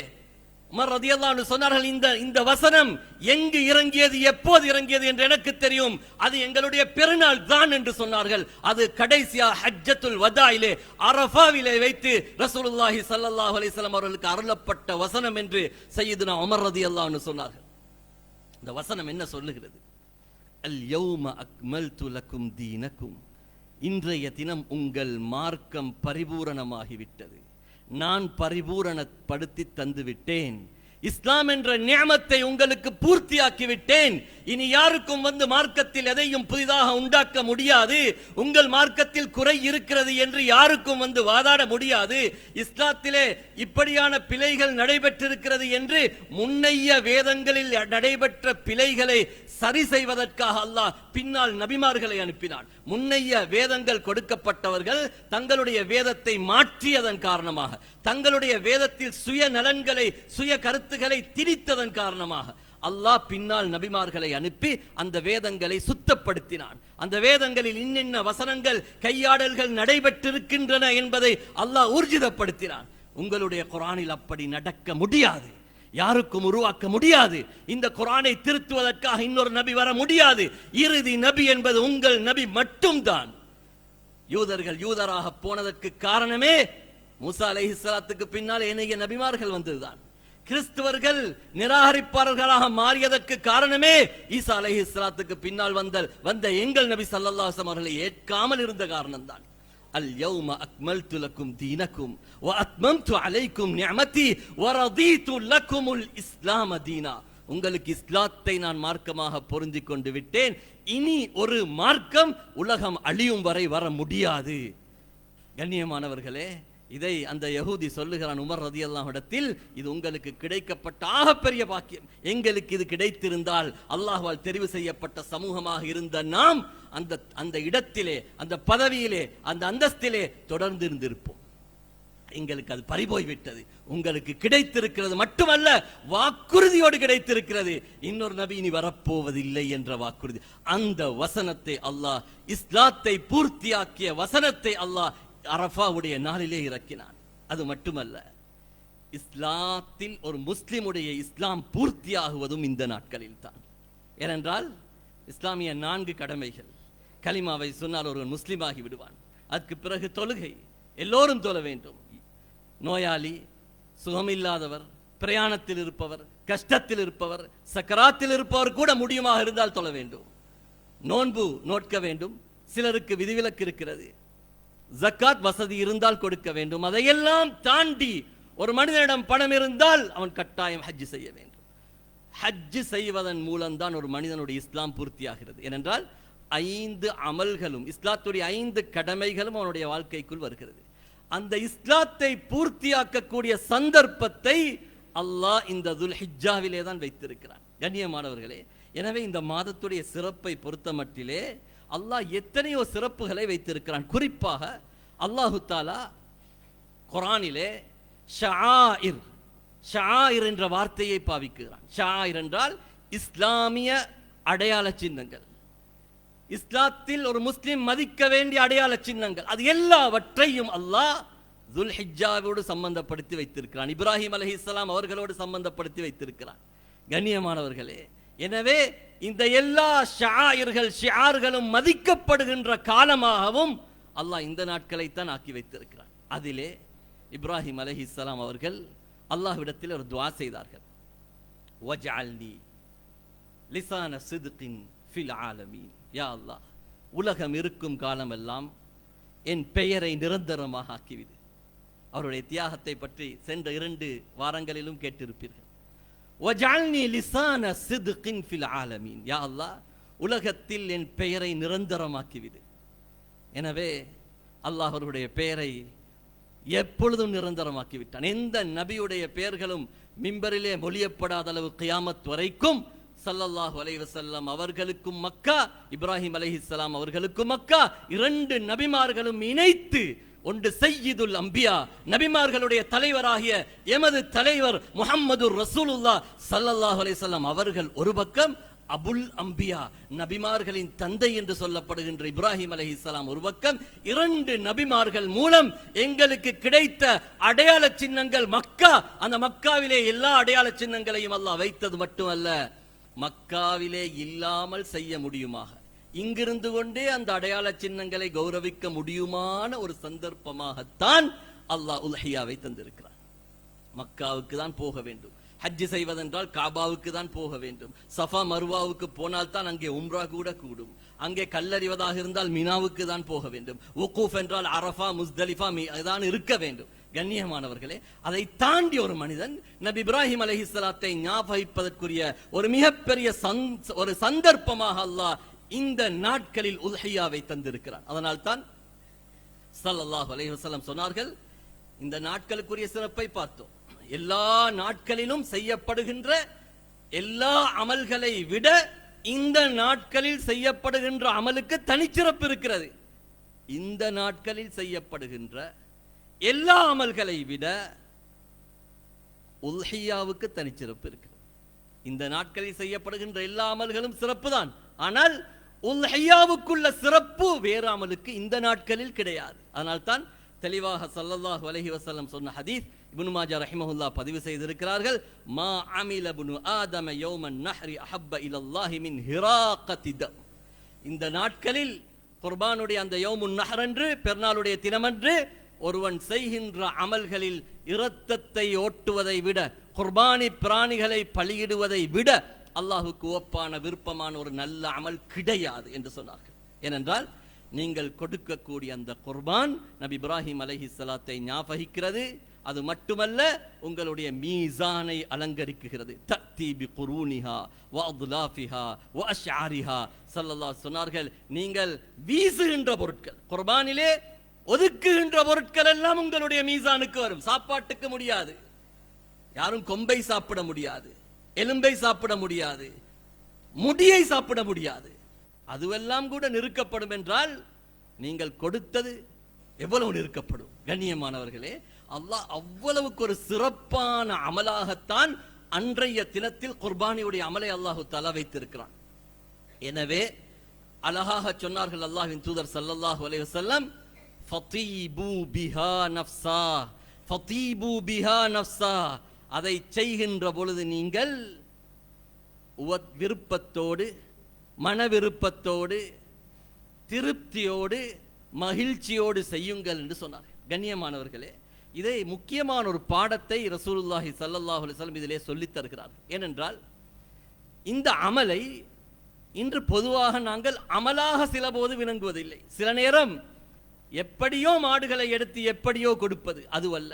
உமர் ரலியல்லாஹு அன்ஹு சொன்னார்கள், இந்த வசனம் எங்கு இறங்கியது, எப்போது இறங்கியது என்று எனக்கு தெரியும், அது எங்களுடைய பெருநாள் தான் என்று சொன்னார்கள். அது கடைசியா ஹஜ்ஜத்துல் வதாயிலே அரஃபாவிலே வைத்து ரசூலுல்லாஹி ஸல்லல்லாஹு அலைஹி வஸல்லம் அவர்களுக்கு அருளப்பட்ட வசனம் என்று சய்யிதுனா உமர் ரலியல்லாஹு அன்ஹு சொன்னார்கள். இந்த வசனம் என்ன சொல்லுகிறது? அல் யௌம அக்மல்து லக்கும் தீனக்கும், இன்றைய தினம் உங்கள் மார்க்கம் பரிபூரணமாகிவிட்டது, நான் பரிபூரணப்படுத்தி தந்து விட்டேன், இஸ்லாம் என்ற நியமத்தை உங்களுக்கு பூர்த்தியாக்கி விட்டேன். இனி யாருக்கும் வந்து மார்க்கத்தில் எதையும் புதிதாக உண்டாக்க முடியாது, உங்கள் மார்க்கத்தில் குறை இருக்கிறது என்று யாருக்கும் வந்து வாதாட முடியாது, இஸ்லாத்திலே இப்படியான பிழைகள் நடைபெற்றிருக்கிறது என்று முன்னைய வேதங்களில் நடைபெற்ற பிழைகளை சரி செய்வதற்காக அல்லாஹ் பின்னால் நபிமார்களை அனுப்பினான். முன்னைய வேதங்கள் கொடுக்கப்பட்டவர்கள் தங்களுடைய வேதத்தை மாற்றியதன் காரணமாக, தங்களுடைய வேதத்தில் சுய நலன்களை, சுய கருத்துக்களை திணித்ததன் காரணமாக அல்லாஹ் பின்னால் நபிமார்களை அனுப்பி அந்த வேதங்களை சுத்தப்படுத்தினான். அந்த வேதங்களில் இன்னென்ன வசனங்கள், கையாடல்கள் நடைபெற்றிருக்கின்றன என்பதை அல்லாஹ் ஊர்ஜிதப்படுத்தினான். உங்களுடைய குர்ஆனில் அப்படி நடக்க முடியாது, யாருக்கும் உருவாக்க முடியாது. இந்த குர்ஆனை திருத்துவதற்காக இன்னொரு நபி வர முடியாது. இறுதி நபி என்பது உங்கள் நபி மட்டும்தான். யூதர்கள் யூதராக போனதற்கு காரணமே மூசா அலைஹிஸ்ஸலாத்துக்கு பின்னால் ஏனைய நபிமார்கள் வந்ததுதான். கிறிஸ்தவர்கள் நிராகரிப்பாளர்களாக மாறியதற்கு காரணமே ஈசா அலைஹிஸ்ஸலாத்துக்கு பின்னால் வந்த எங்கள் நபி ஸல்லல்லாஹு அலைஹி வஸல்லம் அவர்களை ஏற்காமல் இருந்த காரணம்தான். அல் யௌம அக்மல்து லக்கும் தீனக்கும் வ அத்மம்து அலைக்கும் நிஅமதி வ ரதீது லக்குமுல் இஸ்லாம தீனா. உங்களுக்கு இஸ்லாத்தை நான் மார்க்கமாக பொருந்திக் கொண்டு விட்டேன், இனி ஒரு மார்க்கம் உலகம் அழியும் வரை வர முடியாது. கண்ணியமானவர்களே, இதை அந்த யஹூதி சொல்லுகிறான் உமர் ரலியல்லாஹு இடத்தில், இது உங்களுக்கு கிடைக்கப்பட்ட ஆகப்பெரிய பாக்கியம், எங்களுக்கு இது கிடைத்திருந்தால் அல்லாஹ்வால் தெரிவு செய்யப்பட்ட சமூகமாக இருந்த நாம் அந்த இடத்திலே, அந்த பதவியிலே, அந்த அந்தஸ்திலே தொடர்ந்து இருந்திருப்போம். எங்களுக்கு அது பறிபோய்விட்டது. உங்களுக்கு கிடைத்திருக்கிறது மட்டுமல்ல, வாக்குறுதியோடு கிடைத்திருக்கிறது, இன்னொரு நபி இனி வரப்போவதில்லை என்ற வாக்குறுதி. அந்த வசனத்தை அல்லாஹ், இஸ்லாத்தை பூர்த்தியாக்கிய வசனத்தை அல்லாஹ் அரஃபாவுடைய நாளிலே இறக்கினான். அது மட்டுமல்ல, இஸ்லாத்தில் ஒரு முஸ்லிமுடைய இஸ்லாம் பூர்த்தியாகுவதும் இந்த நாட்களில் தான். ஏனென்றால் இஸ்லாமிய 4 கடமைகள். கலிமாவை சொன்னால் ஒருவன் முஸ்லிமாகி விடுவான். அதற்கு பிறகு தொழுகை எல்லோரும் தொழ வேண்டும். நோயாளி, சுகமில்லாதவர், பிரயாணத்தில் இருப்பவர், கஷ்டத்தில் இருப்பவர், சக்கராத்தில் இருப்பவர் கூட முடியுமாக இருந்தால் தொழ வேண்டும். நோன்பு நோட்க வேண்டும். சிலருக்கு விதிவிலக்கு இருக்கிறது. ஜக்காத் வசதி இருந்தால் கொடுக்க வேண்டும். அதையெல்லாம் தாண்டி ஒரு மனிதனிடம் பணம் இருந்தால் அவன் கட்டாயம் ஹஜ் செய்ய வேண்டும். ஹஜ் செய்வதன் மூலம்தான் ஒரு மனிதனுடைய இஸ்லாம் பூர்த்தியாகிறது. ஏனென்றால் 5 அமல்களும், இஸ்லாத்துடைய 5 கடமைகளும் அவனுடைய வாழ்க்கைக்குள் வருகிறது. அந்த இஸ்லாத்தை பூர்த்தியாக்கக்கூடிய சந்தர்ப்பத்தை அல்லாஹ் இந்த துல்ஹிஜ்ஜாவிலே தான் வைத்திருக்கிறான். கண்ணியமானவர்களே, எனவே இந்த மாதத்துடைய சிறப்பை பொறுத்த மட்டிலே அல்லாஹ் எத்தனையோ சிறப்புகளை வைத்திருக்கிறான். குறிப்பாக அல்லாஹு தாலா குர்ஆனிலே ஷஆயிர், ஷஆயிர் என்ற வார்த்தையை பாவிக்கிறான். ஷஆயிர் என்றால் இஸ்லாமிய அடையாள சின்னங்கள், இஸ்லாத்தில் ஒரு முஸ்லிம் மதிக்க வேண்டிய அடையாள சின்னங்கள். அது எல்லாவற்றையும் அல்லாஹ் துல்ஹிஜ்ஜாவோடு சம்பந்தப்படுத்தி வைத்திருக்கிறான். இப்ராஹிம் அலைஹிஸ்ஸலாம் அவர்களோடு சம்பந்தப்படுத்தி வைத்திருக்கிறான். கண்ணியமானவர்களே, எனவே இந்த எல்லா ஷஆயிர்கள், ஷிஆர்களும் மதிக்கப்படுகின்ற காலமாகவும் அல்லாஹ் இந்த நாட்களைத்தான் ஆக்கி வைத்திருக்கிறான். அதிலே இப்ராஹிம் அலைஹிஸ்ஸலாம் அவர்கள் அல்லாஹ்விடத்தில் ஒரு துஆ செய்தார்கள். வஜ்அல்னி லிசான சித்கின் ஃபில் ஆலமீன். யா அல்லாஹ், உலகம் இருக்கும் காலமெல்லாம் என் பெயரை நிரந்தரமாக ஆக்கிவிடு. அவருடைய தியாகத்தை பற்றி சென்ற 2 வாரங்களிலும் கேட்டிருப்பீர்கள். வஜ்அல்னி லிசான சித்கின் ஃபில் ஆலமீன். யா அல்லாஹ், உலகத்தில் என் பெயரை நிரந்தரமாக்கிவிடு. எனவே அல்லாஹ் அவருடைய பெயரை எப்பொழுதும் நிரந்தரமாக்கிவிட்டான். எந்த நபியுடைய பெயர்களும் மிம்பரிலே மொழியப்படாத அளவு கியாமத் வரைக்கும் ஸல்லல்லாஹு அலைஹி வஸல்லம் அவர்களுக்கும் மக்கா, இப்ராஹிம் அலைஹிஸ்ஸலாம் அவர்களுக்கும் மக்கா, 2 நபிமார்களும் இணைத்து ஒன்று சய்யிதுல் அம்பியா, நபிமார்களுடைய தலைவராகிய எமது தலைவர் முஹம்மது ரசூலுல்லாஹ் ஸல்லல்லாஹு அலைஹி வஸல்லம் அவர்கள் ஒரு பக்கம், அபுல் அம்பியா, நபிமார்களின் தந்தை என்று சொல்லப்படுகின்ற இப்ராஹிம் அலைஹிஸ்ஸலாம் ஒரு பக்கம். 2 நபிமார்கள் மூலம் எங்களுக்கு கிடைத்த அடையாள சின்னங்கள் மக்கா. அந்த மக்காவிலே எல்லா அடையாள சின்னங்களையும் அல்லாஹ் வைத்தது மட்டுமல்ல, மக்காவிலே இல்லாமல் செய்ய முடியுமாக, இங்கிருந்து கொண்டே அந்த அடையாள சின்னங்களை கௌரவிக்க முடியுமான ஒரு சந்தர்ப்பமாகத்தான் அல்லாஹ் உல்ஹியாவை தந்திருக்கிறார். மக்காவுக்கு தான் போக வேண்டும். ஹஜ் செய்வதென்றால் காபாவுக்கு தான் போக வேண்டும். சஃபா மர்வாவுக்கு போனால் தான் அங்கே உம்ரா கூட கூடும். அங்கே கல்லறிவதாக இருந்தால் மினாவுக்கு தான் போக வேண்டும். உக்கூஃப் என்றால் அரஃபா, முஸ்தலிஃபா தான் இருக்க வேண்டும். கண்ணியமானவர்களே, அதை தாண்டி ஒரு மனிதன் நபி இப்ராஹிம் அலைஹிஸ்ஸலாத்தை ஞாபகிப்பதற்குரிய ஒரு மிகப்பெரிய ஒரு சந்தர்ப்பமாக அல்லாஹ் இந்த நாட்களில் உல்ஹியாவை தந்திருக்கிறார். அதனால் தான் ஸல்லல்லாஹு அலைஹி வஸல்லம் சொன்னார்கள், இந்த நாட்களுக்குரிய சிறப்பை பார்த்தோம். எல்லா நாட்களிலும் செய்யப்படுகின்ற எல்லா அமல்களை விட இந்த நாட்களில் செய்யப்படுகின்ற அமலுக்கு தனிச்சிறப்பு இருக்கிறது. இந்த நாட்களில் செய்யப்படுகின்ற எல்லா அமல்களை விட உல்ஹியாவுக்கு தனிச்சிறப்பு இருக்கிறது. இந்த நாட்களில் செய்யப்படுகின்ற எல்லா அமல்களும் சிறப்பு தான், ஆனால் உல்ஹியாவுக்குள்ள சிறப்பு வேறு அமலுக்கு இந்த நாட்களில் கிடையாது. அதனால் தான் தெளிவாக ஸல்லல்லாஹு அலைஹி வஸல்லம் சொன்ன ஹதீஸ் இப்னு மாஜா ரஹிமஹுல்லாஹ் பதிவு செய்திருக்கிறார்கள். மா அமில இப்னு ஆதம யௌமன் நஹ்ரி அஹப்ப இலல்லாஹி மின் ஹிராகதி தம். இந்த நாட்களில் குர்பானுடைய அந்த யௌமுன் நஹர் அன்று, பெருநாளுடைய தினமன்று ஒருவன் செய்கின்ற அமல்களில் இரத்தத்தை ஓட்டுவதை விட, குர்பானி பிராணிகளை பலியிடுவதை விட அல்லாஹுக்கு ஒப்பான விருப்பமான ஒரு நல்ல அமல் கிடையாது என்று சொன்னார்கள். ஏனென்றால் நீங்கள் கொடுக்கக்கூடிய அந்த குர்பான் நபி இப்ராஹிம் அலைஹிஸ்ஸலாத்தை ஞாபகிக்கிறது. அது மட்டுமல்ல, உங்களுடைய மீசானை அலங்கரிக்குகிறது. தத்தி பி குரூனிஹா வ அத்லாஃபிஹா வ அஷ்ஆரிஹா. ஸல்லல்லாஹு சொன்னார்கள், நீங்கள் வீசுகின்ற பொருட்கள், குர்பானிலே ஒதுக்குகின்ற பொருட்கள் எல்லாம் உங்களுடைய மீசானுக்கு வரும். சாப்பாட்டுக்கு முடியாது, யாரும் கொம்பை சாப்பிட முடியாது, எலும்பை சாப்பிட முடியாது, முடியை சாப்பிட முடியாது. அதுவெல்லாம் கூட நிறுக்கப்படும் என்றால் நீங்கள் கொடுத்தது எவ்வளவு நிறுக்கப்படும். கண்ணியமானவர்களே, அல்லாஹ் அவ்வளவுக்கு ஒரு சிறப்பான அமலாகத்தான் அன்றைய தினத்தில் குர்பானியுடைய அமலை அல்லாஹு தஆலா வைத்திருக்கிறான். எனவே அழகாக சொன்னார்கள் அல்லாஹ்வின் தூதர் ஸல்லல்லாஹு அலைஹி வஸல்லம், ஃபதீபு பிஹா நஃப்ஸா ஃபதீபு பிஹா நஃப்ஸா, அதை செய்கின்ற பொழுது நீங்கள் விருப்பத்தோடு, மன விருப்பத்தோடு, திருப்தியோடு, மகிழ்ச்சியோடு செய்யுங்கள் என்று சொன்னார். கண்ணியமானவர்களே, இதை முக்கியமான ஒரு பாடத்தை ரசூலுல்லாஹி ஸல்லல்லாஹு அலைஹி வஸல்லம் இதிலே சொல்லித் தருகிறார். ஏனென்றால் இந்த அமலை இன்று பொதுவாக நாங்கள் அமலாக சில போது விளங்குவதில்லை. சில நேரம் எப்படியோ மாடுகளை எடுத்து எப்படியோ கொடுப்பது, அதுவல்ல.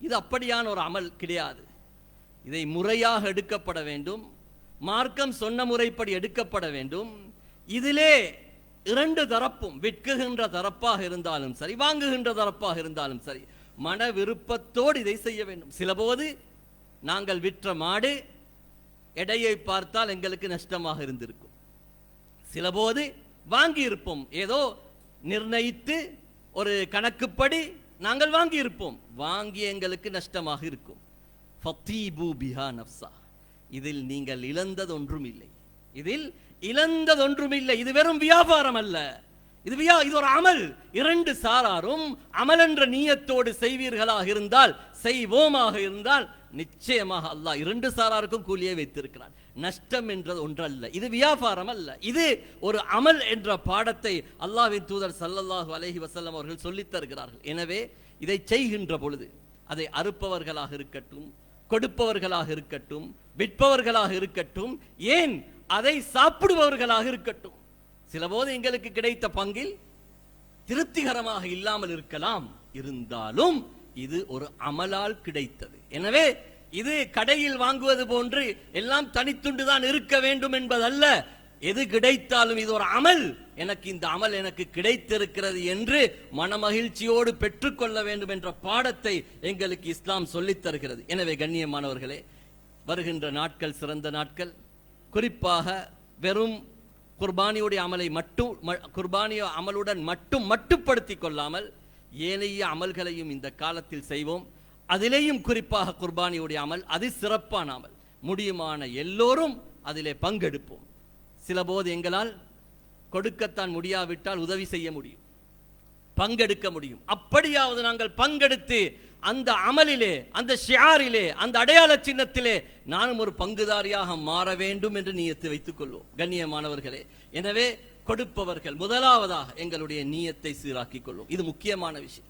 இது அப்படியான ஒரு அமல் கிடையாது. இதை முறையாக எடுக்கப்பட வேண்டும். மார்க்கம் சொன்ன முறைப்படி எடுக்கப்பட வேண்டும். இதிலே இரண்டு தரப்பும், விற்குகின்ற தரப்பாக இருந்தாலும் சரி, வாங்குகின்ற தரப்பாக இருந்தாலும் சரி, மன விருப்பத்தோடு இதை செய்ய வேண்டும். சில போது நாங்கள் விற்ற மாடு எடையை பார்த்தால் எங்களுக்கு நஷ்டமாக இருந்திருக்கும். சில போது வாங்கி இருப்போம், ஏதோ நிர்ணயித்து ஒரு கணக்குப்படி நாங்கள் வாங்கி இருப்போம், வாங்கி எங்களுக்கு நஷ்டமாக இருக்கும். ஃபதீபு பிஹா நஃப்ஸா, இதில் நீங்கள் இழந்தது ஒன்றும் இல்லை. இதில் இழந்தது ஒன்றும் இல்லை. இது வெறும் வியாபாரம் அல்ல, இது ஒரு அமல். இரண்டு சாராரும் அமல் என்ற நியத்தோடு செய்வீர்களாக இருந்தால், செய்வோமாக இருந்தால், நிச்சயமாக அல்லாஹ் இரண்டு சாராருக்கும் கூலியை வைத்திருக்கிறான். நஷ்டம் என்றது ஒன்றல்ல, இது வியாபாரம் அல்ல, இது ஒரு அமல் என்ற பாடத்தை அல்லாஹ்வின் தூதர் ஸல்லல்லாஹு அலைஹி வஸல்லம் அவர்கள் சொல்லித் தருகிறார்கள். எனவே இதை செய்கின்ற பொழுது அதை அறுப்பவர்களாக இருக்கட்டும், கொடுப்பவர்களாக இருக்கட்டும், விற்பவர்களாக இருக்கட்டும், ஏன் அதை சாப்பிடுபவர்களாக இருக்கட்டும், சில போது எங்களுக்கு கிடைத்த பங்கில் திருப்திகரமாக இல்லாமல் இருக்கலாம். இருந்தாலும் இது ஒரு அமலால் கிடைத்தது. எனவே இது கடையில் வாங்குவது போன்று எல்லாம் தனித்துண்டுதான் இருக்க வேண்டும் என்பதல்ல. எது கிடைத்தாலும் இது ஒரு அமல், எனக்கு இந்த அமல் எனக்கு கிடைத்திருக்கிறது என்று மனமகிழ்ச்சியோடு பெற்றுக்கொள்ள வேண்டும் என்ற பாடத்தை எங்களுக்கு இஸ்லாம் சொல்லித் தருகிறது. எனவே கண்ணியமானவர்களே, வருகின்ற நாட்கள் சிறந்த நாட்கள். குறிப்பாக வெறும் குர்பானியுடைய அமலை மட்டும், குர்பானிய அமலுடன் மட்டும் மட்டுப்படுத்திக் கொள்ளாமல் ஏனைய அமல்களையும் இந்த காலத்தில் செய்வோம். அதிலேயும் குறிப்பாக குர்பானியுடைய அமல் அது சிறப்பான அமல். முடியுமான எல்லோரும் அதிலே பங்கெடுப்போம். சில போது எங்களால் கொடுக்கத்தான் முடியாவிட்டால் உதவி செய்ய முடியும், பங்கெடுக்க முடியும். அப்படியாவது நாங்கள் பங்கெடுத்து அந்த அமலிலே, அந்த ஷியாரிலே, அந்த அடையாள சின்னத்திலே நானும் ஒரு பங்குதாரியாக மாற வேண்டும் என்று நியத்து வைத்துக் கொள்வோம். கண்ணியமானவர்களே, எனவே கொடுப்பவர்கள் முதலாவதாக எங்களுடைய நியத்தை சீராக்கிக் கொள்வோம். இது முக்கியமான விஷயம்.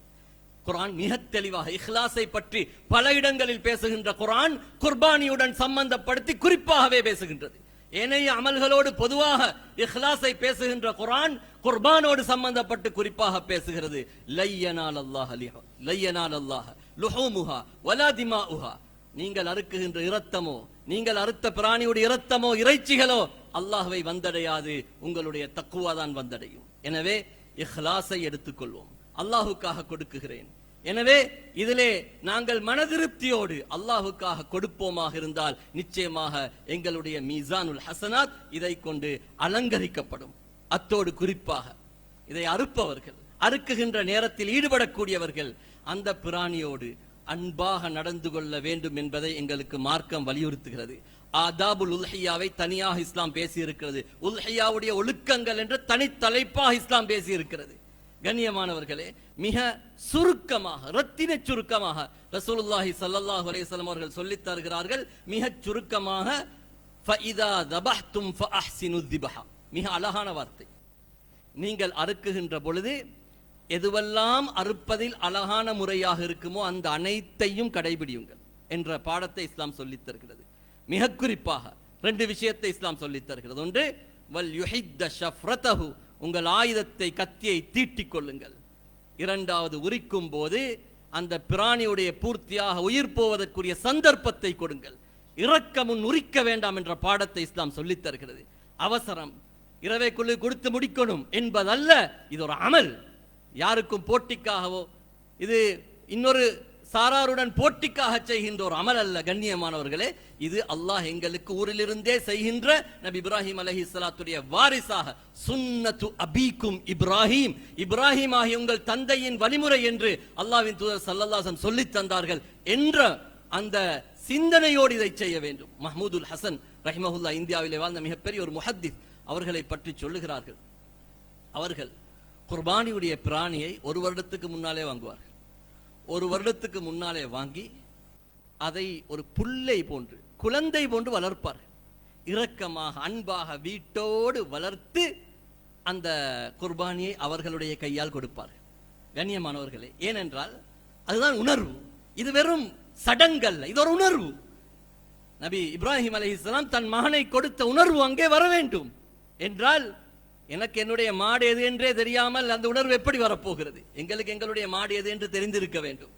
குர்ஆன் மிக தெளிவாக இஹ்லாஸை பற்றி பல இடங்களில் பேசுகின்ற குர்ஆன் குர்பானியுடன் சம்பந்தப்படுத்தி குறிப்பாகவே பேசுகின்றது. ஏனைய அமல்களோடு பொதுவாக இஹ்லாஸை பேசுகின்ற குர்ஆன் குர்பானோடு சம்பந்தப்பட்டு குறிப்பாக பேசுகிறது. லையனால் அல்லாஹ் லுஹூமுஹா வலா திமாஉஹா, நீங்கள் அறுக்குகின்ற இரத்தமோ, நீங்கள் அறுத்த பிராணியுடைய இரத்தமோ, இறைச்சிகளோ அல்லாஹ்வை வந்தடையாது, உங்களுடைய தக்வா தான் வந்தடையும். எனவே இஹ்லாஸை எடுத்துக்கொள்வோம். அல்லாஹுக்காக கொடுக்குகிறேன். எனவே இதிலே நாங்கள் மனதிருப்தியோடு அல்லாஹுக்காக கொடுப்போமாக இருந்தால் நிச்சயமாக எங்களுடைய மீசானுல் ஹசனாத் இதை கொண்டு அலங்கரிக்கப்படும். அத்தோடு குறிப்பாக இதை அறுப்பவர்கள், அறுக்குகின்ற நேரத்தில் ஈடுபடக்கூடியவர்கள் அந்த பிராணியோடு அன்பாக நடந்து கொள்ள வேண்டும் என்பதை எங்களுக்கு மார்க்கம் வலியுறுத்துகிறது. ஆதாபுல் உல்ஹியாவை தனியாக இஸ்லாம் பேசி இருக்கிறது. உல்ஹியாவுடைய ஒழுக்கங்கள் என்ற தனித்தலைப்பாக இஸ்லாம் பேசி இருக்கிறது. கண்ணியமானவர்களே, மிக சுருக்கமாக, ரத்தின சுருக்கமாக ரசூலுல்லாஹி ஸல்லல்லாஹு அலைஹி வஸல்லம் அவர்கள் சொல்லித் தருகிறார்கள். மிக சுருக்கமாக, ஃபஇதா தபஹ்தும் ஃபஅஹ்சினு ذبஹ, மிக அழகான வார்த்தை. நீங்கள் அறுக்குகின்ற பொழுது எதுவெல்லாம் அறுப்பதில் அழகான முறையாக இருக்குமோ அந்த அனைத்தையும் கடைபிடியுங்கள் என்ற பாடத்தை இஸ்லாம் சொல்லித் தருகிறது. மிக குறிப்பாக ரெண்டு விஷயத்தை இஸ்லாம் சொல்லித் தருகிறது. ஒன்று, வல் யுஹித்த ஷஃப்ரதஹு, உங்கள் ஆயுதத்தை, கத்தியை தீட்டிக் கொள்ளுங்கள். இரண்டாவது, உரிக்கும் போது அந்த பிராணியுடைய பூர்த்தியாக உயிர் போவதற்குரிய சந்தர்ப்பத்தை கொடுங்கள். இறக்க முன் உரிக்க வேண்டாம் என்ற பாடத்தை இஸ்லாம் சொல்லித் தருகிறது. அவசரம், இரவைக்குள்ளே கொடுத்து முடிக்கணும் என்பதல்ல, இது ஒரு அமல். யாருக்கும் போட்டிக்காகவோ, இது இன்னொரு சாராருடன் போட்டிக்காக செய்கின்ற ஒரு அமல் அல்ல. கண்ணியமானவர்களே, இது அல்லாஹ் எங்களுக்கு ஊரிலிருந்தே செய்கின்ற நபி இப்ராஹிம் அலைஹிஸ்ஸலாத்துடைய வாரிசாக சுன்னத்து அபீக்கும் இப்ராஹிம், இப்ராஹிம் ஆகிய உங்கள் தந்தையின் வழிமுறை என்று அல்லாஹ்வின் தூதர் ஸல்லல்லாஹு அலைஹி வஸல்லம் சொல்லித் தந்தார்கள் என்ற அந்த சிந்தனையோடு இதை செய்ய வேண்டும். மஹ்மூதுல் ஹசன் ரஹிமஹுல்லாஹ் இந்தியாவிலே வாழ்ந்த மிகப்பெரிய ஒரு முஹத்திஸ், அவர்களை பற்றி சொல்லுகிறார்கள். அவர்கள் குர்பானியுடைய பிராணியை ஒரு வருடத்துக்கு முன்னாலே வாங்குவார்கள். ஒரு வருடத்துக்கு முன்னாலே வாங்கி அதை ஒரு புல்லை போன்று குழந்தை போன்று வளர்ப்பார். இரக்கமாக அன்பாக வீட்டோடு வளர்த்து அந்த குர்பானியை அவர்களுடைய கையால் கொடுப்பார். கண்ணியமானவர்களே, ஏனென்றால் அதுதான் உணர்வு. இது வெறும் சடங்கல்ல, இது ஒரு உணர்வு. நபி இப்ராஹிம் அலைஹிஸ்ஸலாம் தன் மகனை கொடுத்த உணர்வு அங்கே வர வேண்டும் என்றால், எனக்கு என்னுடைய மாடு எது என்றே தெரியாமல் அந்த உணர்வு எப்படி வரப்போகிறது? எங்களுக்கு எங்களுடைய மாடு எது என்று தெரிந்திருக்க வேண்டும்,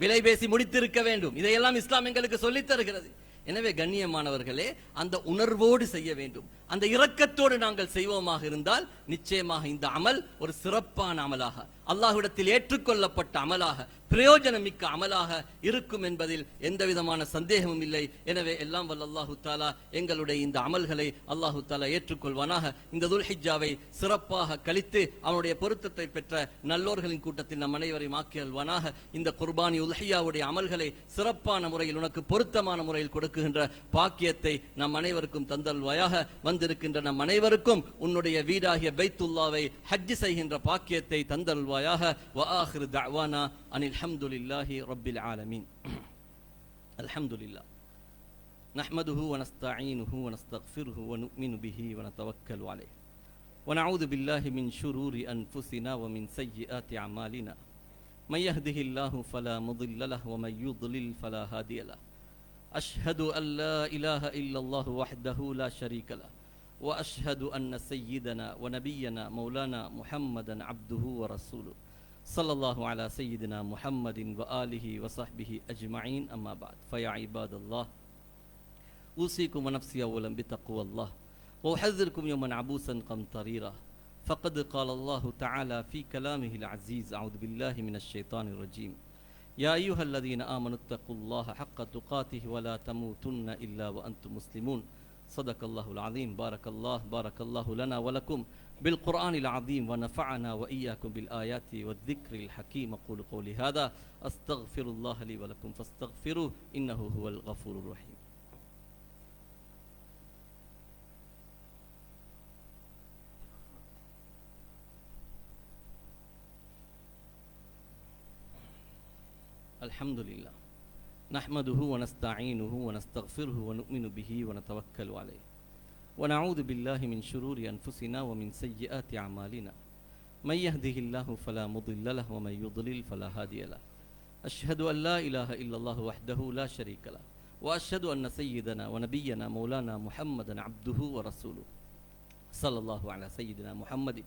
விலை பேசி முடித்திருக்க வேண்டும். இதையெல்லாம் இஸ்லாம் எங்களுக்கு சொல்லித் தருகிறது. எனவே கண்ணியமானவர்களே, அந்த உணர்வோடு செய்ய வேண்டும். அந்த இரக்கத்தோடு நாங்கள் செய்வோமாக இருந்தால் நிச்சயமாக இந்த அமல் ஒரு சிறப்பான அமலாக, அல்லாஹ்விடத்தில் ஏற்றுக்கொள்ளப்பட்ட அமலாக, பிரயோஜனமிக்க அமலாக இருக்கும் என்பதில் எந்த விதமான சந்தேகமும் இல்லை. எனவே எல்லாம் வல்ல அல்லாஹு தாலா எங்களுடைய இந்த அமல்களை அல்லாஹு தாலா ஏற்றுக்கொள்வானாக. இந்த துல்ஹிஜ்ஜாவை சிறப்பாக கழித்து அவனுடைய பொருத்தத்தை பெற்ற நல்லோர்களின் கூட்டத்தில் நம் அனைவரையும் ஆக்கி அல்வானாக. இந்த குர்பானி உல்ஹியாவுடைய அமல்களை சிறப்பான முறையில் உனக்கு பொருத்தமான முறையில் கொடுக்குகின்ற பாக்கியத்தை நம் அனைவருக்கும் தந்தல்வாயாக. வந்திருக்கின்ற நம் அனைவருக்கும் உன்னுடைய வீடாகிய பைத்துல்லாவை ஹஜ் செய்கின்ற பாக்கியத்தை தந்தல்வாயாக. வ ஆகிரு தஅவானா அனில் ஹம்துலில்லாஹி ரப்பில் ஆலமீன். அல்ஹம்துலில்லாஹ் நஹ்மதுஹு வ நஸ்தஈனுஹு வ நஸ்தக்ஃபிருஹு வ நு'மினு பிஹி வ நதவக்கலு அலைஹி வ நஊது பில்லாஹி மின் ஷுரூரி அன்ஃபுஸினா வ மின் ஸய்யிஆத்தி அமாலினா மன் யஹ்திஹில்லாஹு ஃபலா முضில்ல லஹு வ மன் யுض்லில் ஃபலா ஹாதிய லஹு. அஷ்ஹது அன் லா இலாஹ இல்லல்லாஹு வஹ்தஹு லா ஷரீக லஹு வ அஷ்ஹது அன்ன ஸய்யிதனா வ நபிய்யனா மௌலானா முஹம்மதன் அப்துஹு வ ரசூலுஹு ஸல்லல்லாஹு அலா ஸய்யிதினா முஹம்மதின் வ ஆலிஹி வ ஸஹ்பிஹி அஜ்மஈன். அம்மா பஅத். ஃபயா இபாதல்லாஹ், ஊஸீகும் வ நஃப்ஸி அவ்வலன் பித்தக்வல்லாஹ் வ உஹذிருக்கும் யௌமன் அபூஸன் கம்தரீரா. فقد قال الله تعالى في كلامه العزيز: أعوذ بالله من الشيطان الرجيم. يا أيها الذين آمنوا اتقوا الله حق تقاته ولا تموتن إلا وأنتم مسلمون. صدق الله العظيم. بارك الله لنا ولكم بالقرآن العظيم ونفعنا وإياكم بالآيات والذكر الحكيم. أقول قولي هذا أستغفر الله لي ولكم فاستغفروه إنه هو الغفور الرحيم. الحمد لله نحمده ونستعينه ونستغفره ونؤمن به ونتوكل عليه ونعوذ بالله من شرور أنفسنا ومن سيئات أعمالنا من يهده الله فلا مضل له ومن يضلل فلا هادي له. أشهد أن لا إله إلا الله وحده لا شريك له وأشهد أن سيدنا ونبينا مولانا محمدا عبده ورسوله صلى الله على سيدنا محمد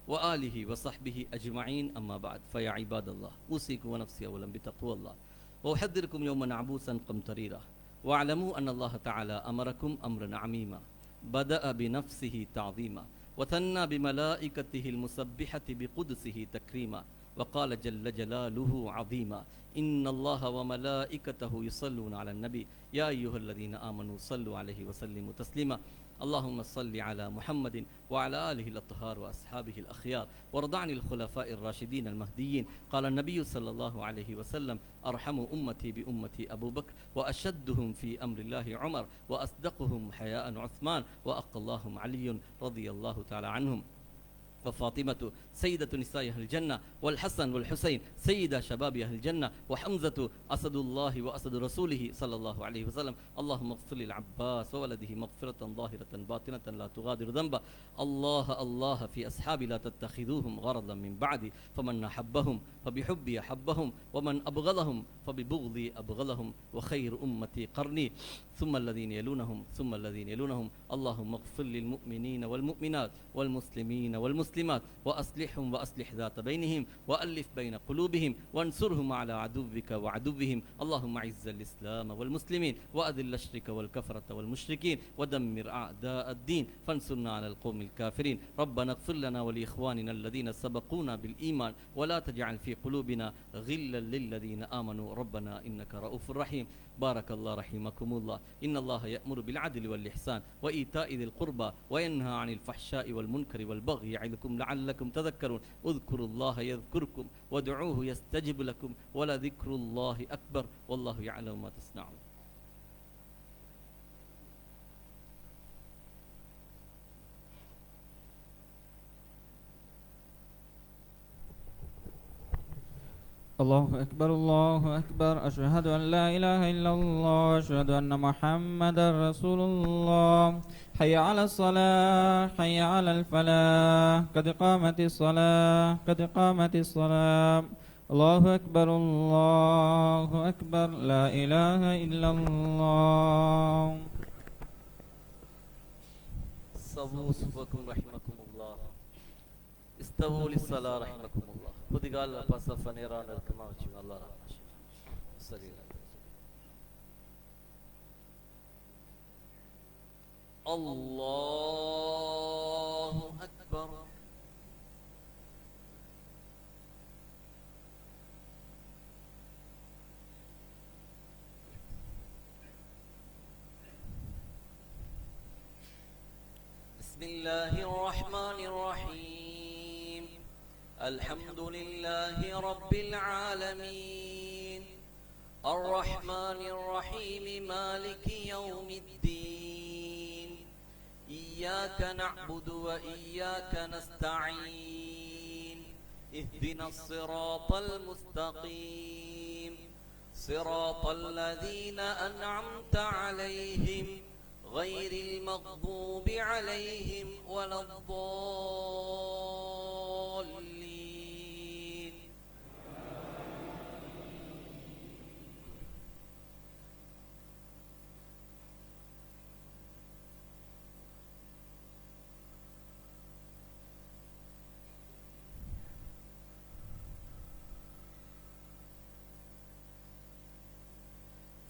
وآله وصحبه أجمعين. أما بعد. فيا عباد الله، أوصيكم ونفسي أولا بتقوى الله وأحذركم يوما عبوسا قمطريرا. واعلموا أن الله تعالى أمركم أمرا عميما بدأ بنفسه تعظيما وثنى بملائكته المسبحة بقدسه تكريما وقال جل جلاله عظيما: إن الله وملائكته يصلون على النبي يا أيها الذين آمنوا صلوا عليه وسلموا تسليما. اللهم صل على محمد وعلى آله الأطهار وأصحابه الأخيار وارض عن الخلفاء الراشدين المهديين. قال النبي صلى الله عليه وسلم: أرحم أمتي بأمتي أبو بكر وأشدهم في أمر الله عمر وأصدقهم حياء عثمان وأقلاهم علي رضي الله تعالى عنهم وفاطمة سيدة نساء أهل الجنة والحسن والحسين سيدة شباب أهل الجنة وحمزة أسد الله وأسد رسوله صلى الله عليه وسلم. اللهم اغفر للعباس وولده مغفرة ظاهرة باطنة لا تغادر ذنبا. الله في أصحابي لا تتخذوهم غرضا من بعدي فمن أحبهم فبحبي أحبهم ومن أبغضهم فببغضي أبغضهم وخير أمتي قرني ثم الذين يلونهم ثم الذين يلونهم. اللهم اغفر للمؤمنين والمؤمنات والمسلمين والمسلمات وأصلحهم وأصلح ذات بينهم وألف بين قلوبهم وانصرهم على عدوك وعدوهم. اللهم أعز الإسلام والمسلمين وأذل الشرك والكفرة والمشركين ودمر أعداء الدين فانصرنا على القوم الكافرين. ربنا اغفر لنا ولإخواننا الذين سبقونا بالإيمان ولا تجعل في قلوبنا غلا للذين آمنوا ربنا إنك رؤوف رحيم. بارك الله رحمكم الله. إن الله يأمر بالعدل والإحسان وإيتاء ذي القربى وينهى عن الفحشاء والمنكر والبغي يعظكم لعلكم تذكرون. اذكروا الله يذكركم وادعوه يستجب لكم ولذكر الله أكبر والله يعلم ما تصنعون. الله أكبر الله أكبر أشهد أن لا إله إلا الله أشهد أن محمدا رسول الله حي على الصلاة حي على الفلاح قد قامت الصلاة قد قامت الصلاة الله أكبر الله أكبر لا إله إلا الله. صووا صفوكم رحمكم الله. استووا للصلاة رحمكم الله. புதிகால் பசஃப நேரான இருக்குமா வச்சுங்க. அல்லாஹ் ரஹ்மத். சரி. அல்லாஹு அக்பர். بسم الله الرحمن الرحيم. الحمد لله رب العالمين الرحمن الرحيم مالك يوم الدين إياك نعبد وإياك نستعين اهدنا الصراط المستقيم صراط الذين أنعمت عليهم غير المغضوب عليهم ولا الضالين.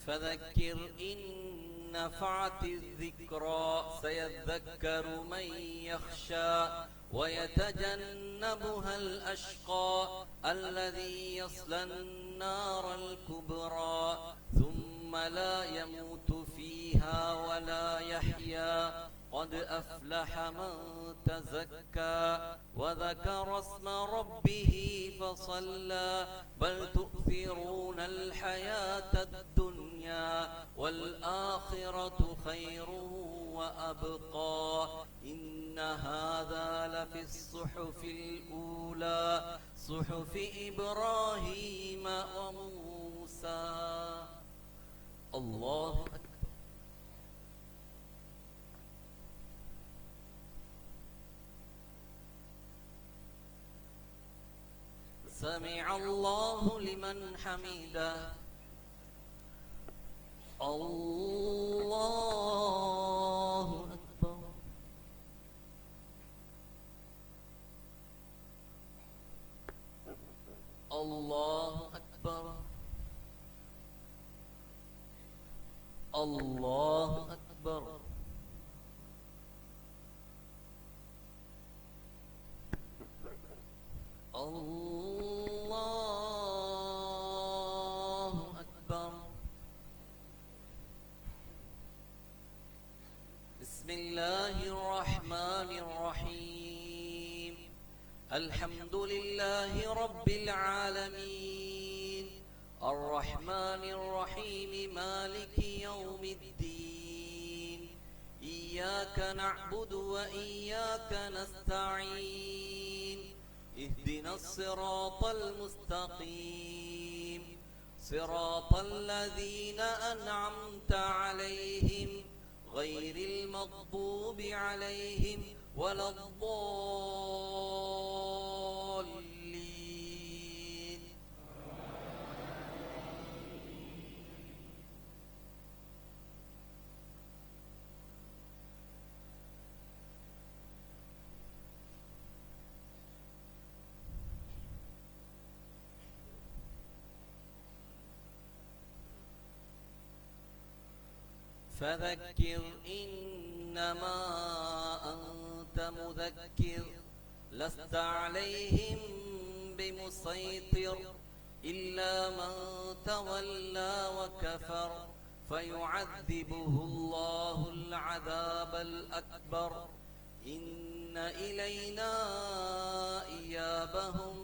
فذكر إن نفعت الذكرى سيذكر من يخشى ويتجنبها الأشقى الذي يصلى النار الكبرى ثم لا يموت فيها ولا يحيا قد أفلح من تزكى وذكر اسم ربه فصلى بل تؤثرون الحياة الدنيا والآخرة خير وأبقى إن هذا لفي الصحف الأولى صحف إبراهيم وموسى. الله أكبر. سمع الله لمن حمده. الله أكبر. الله أكبر. الله أكبر. الله أكبر. بسم الله الرحمن الرحيم. الحمد لله رب العالمين الرحمن الرحيم مالك يوم الدين إياك نعبد وإياك نستعين اهدنا الصراط المستقيم صراط الذين أنعمت عليهم غير المغضوب عليهم ولا الضالين. فذكر إنما أنت مذكر لست عليهم بمسيطر إلا من تولى وكفر فيعذبه الله العذاب الأكبر إن إلينا إيابهم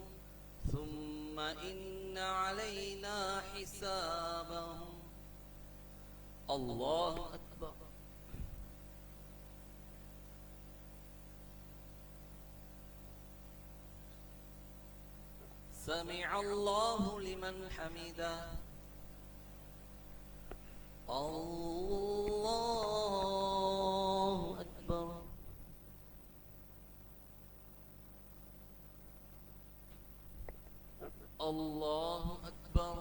ثم إن علينا حسابهم. الله أكبر. سمع الله لمن حمده الله أكبر الله أكبر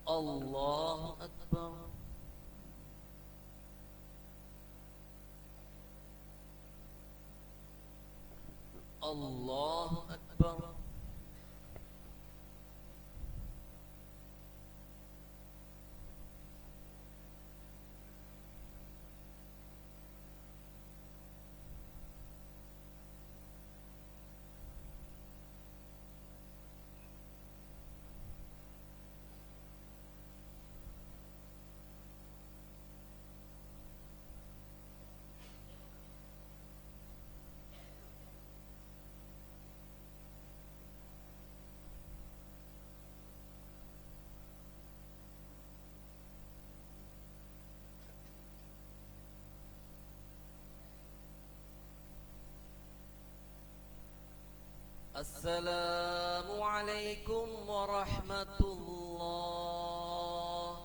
الله أكبر الله أكبر السلام عليكم ورحمة الله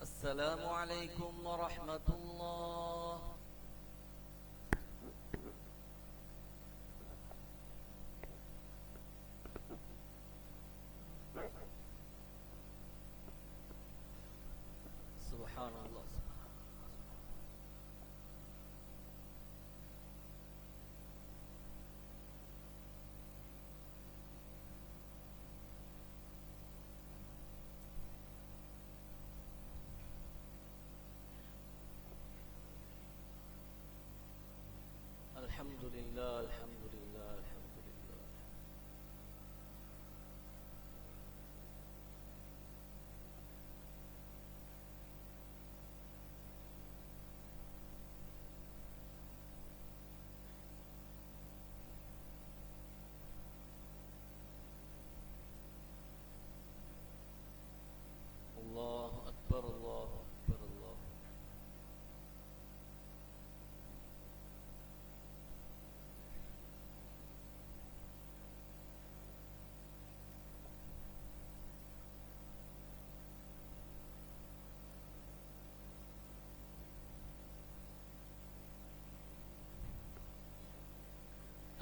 السلام عليكم ورحمة الله سبحان الله الحمد لله الحمد لله الحمد لله الله أكبر الله أكبر الله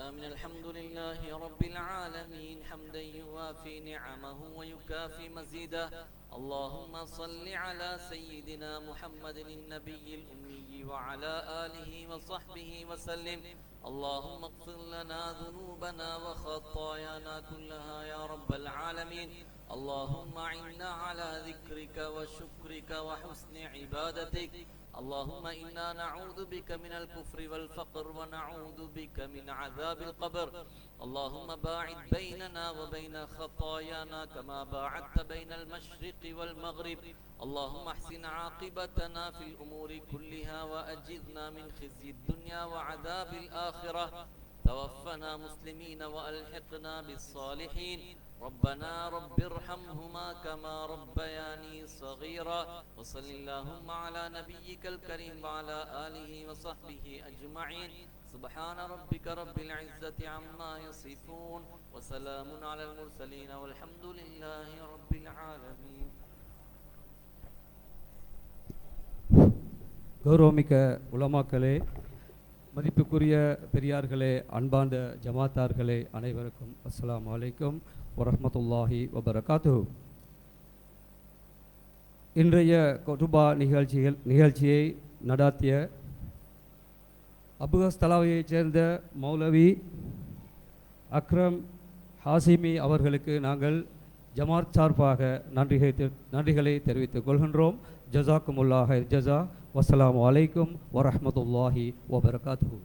آمين الحمد لله رب العالمين حمدا يوافي نعمه ويكافي مزيده اللهم صل على سيدنا محمد النبي الأمي وعلى آله وصحبه وسلم اللهم اغفر لنا ذنوبنا وخطايانا كلها يا رب العالمين اللهم أعنا على ذكرك وشكرك وحسن عبادتك اللهم إنا نعوذ بك من الكفر والفقر ونعوذ بك من عذاب القبر اللهم باعد بيننا وبين خطايانا كما باعدت بين المشرق والمغرب اللهم احسن عاقبتنا في الأمور كلها وأجرنا من خزي الدنيا وعذاب الآخرة توفنا مسلمين وألحقنا بالصالحين ربنا رب ارحمهما كما ربياني صغيرا وصل اللهم على نبيك الكريم وعلى آله وصحبه أجمعين سبحان ربك رب العزة عما يصفون وسلام على المرسلين والحمد لله رب العالمين. கௌரவமிக்க உலமாக்களே, மதிப்புக்குரிய பெரியார்களே, அன்பார்ந்த ஜமாத்தார்களே, அனைவருக்கும் அஸ்ஸலாமு அலைக்கும் வரஹ்மத்துல்லாஹி வபரகாத்துஹு. இன்றைய குதுபா நிகழ்ச்சியை நடாத்திய அபுகஸ்தலாவையைச் சேர்ந்த மௌலவி அக்ரம் ஹாசிமி அவர்களுக்கு நாங்கள் ஜமாத் சார்பாக நன்றிகளை தெரிவித்துக் கொள்கின்றோம். ஜஸாக்குமுல்லாஹ் ஜஸா. வஸ்ஸலாமு அலைக்கும் வரஹ்மத்துல்லாஹி வபரகாத்துஹு.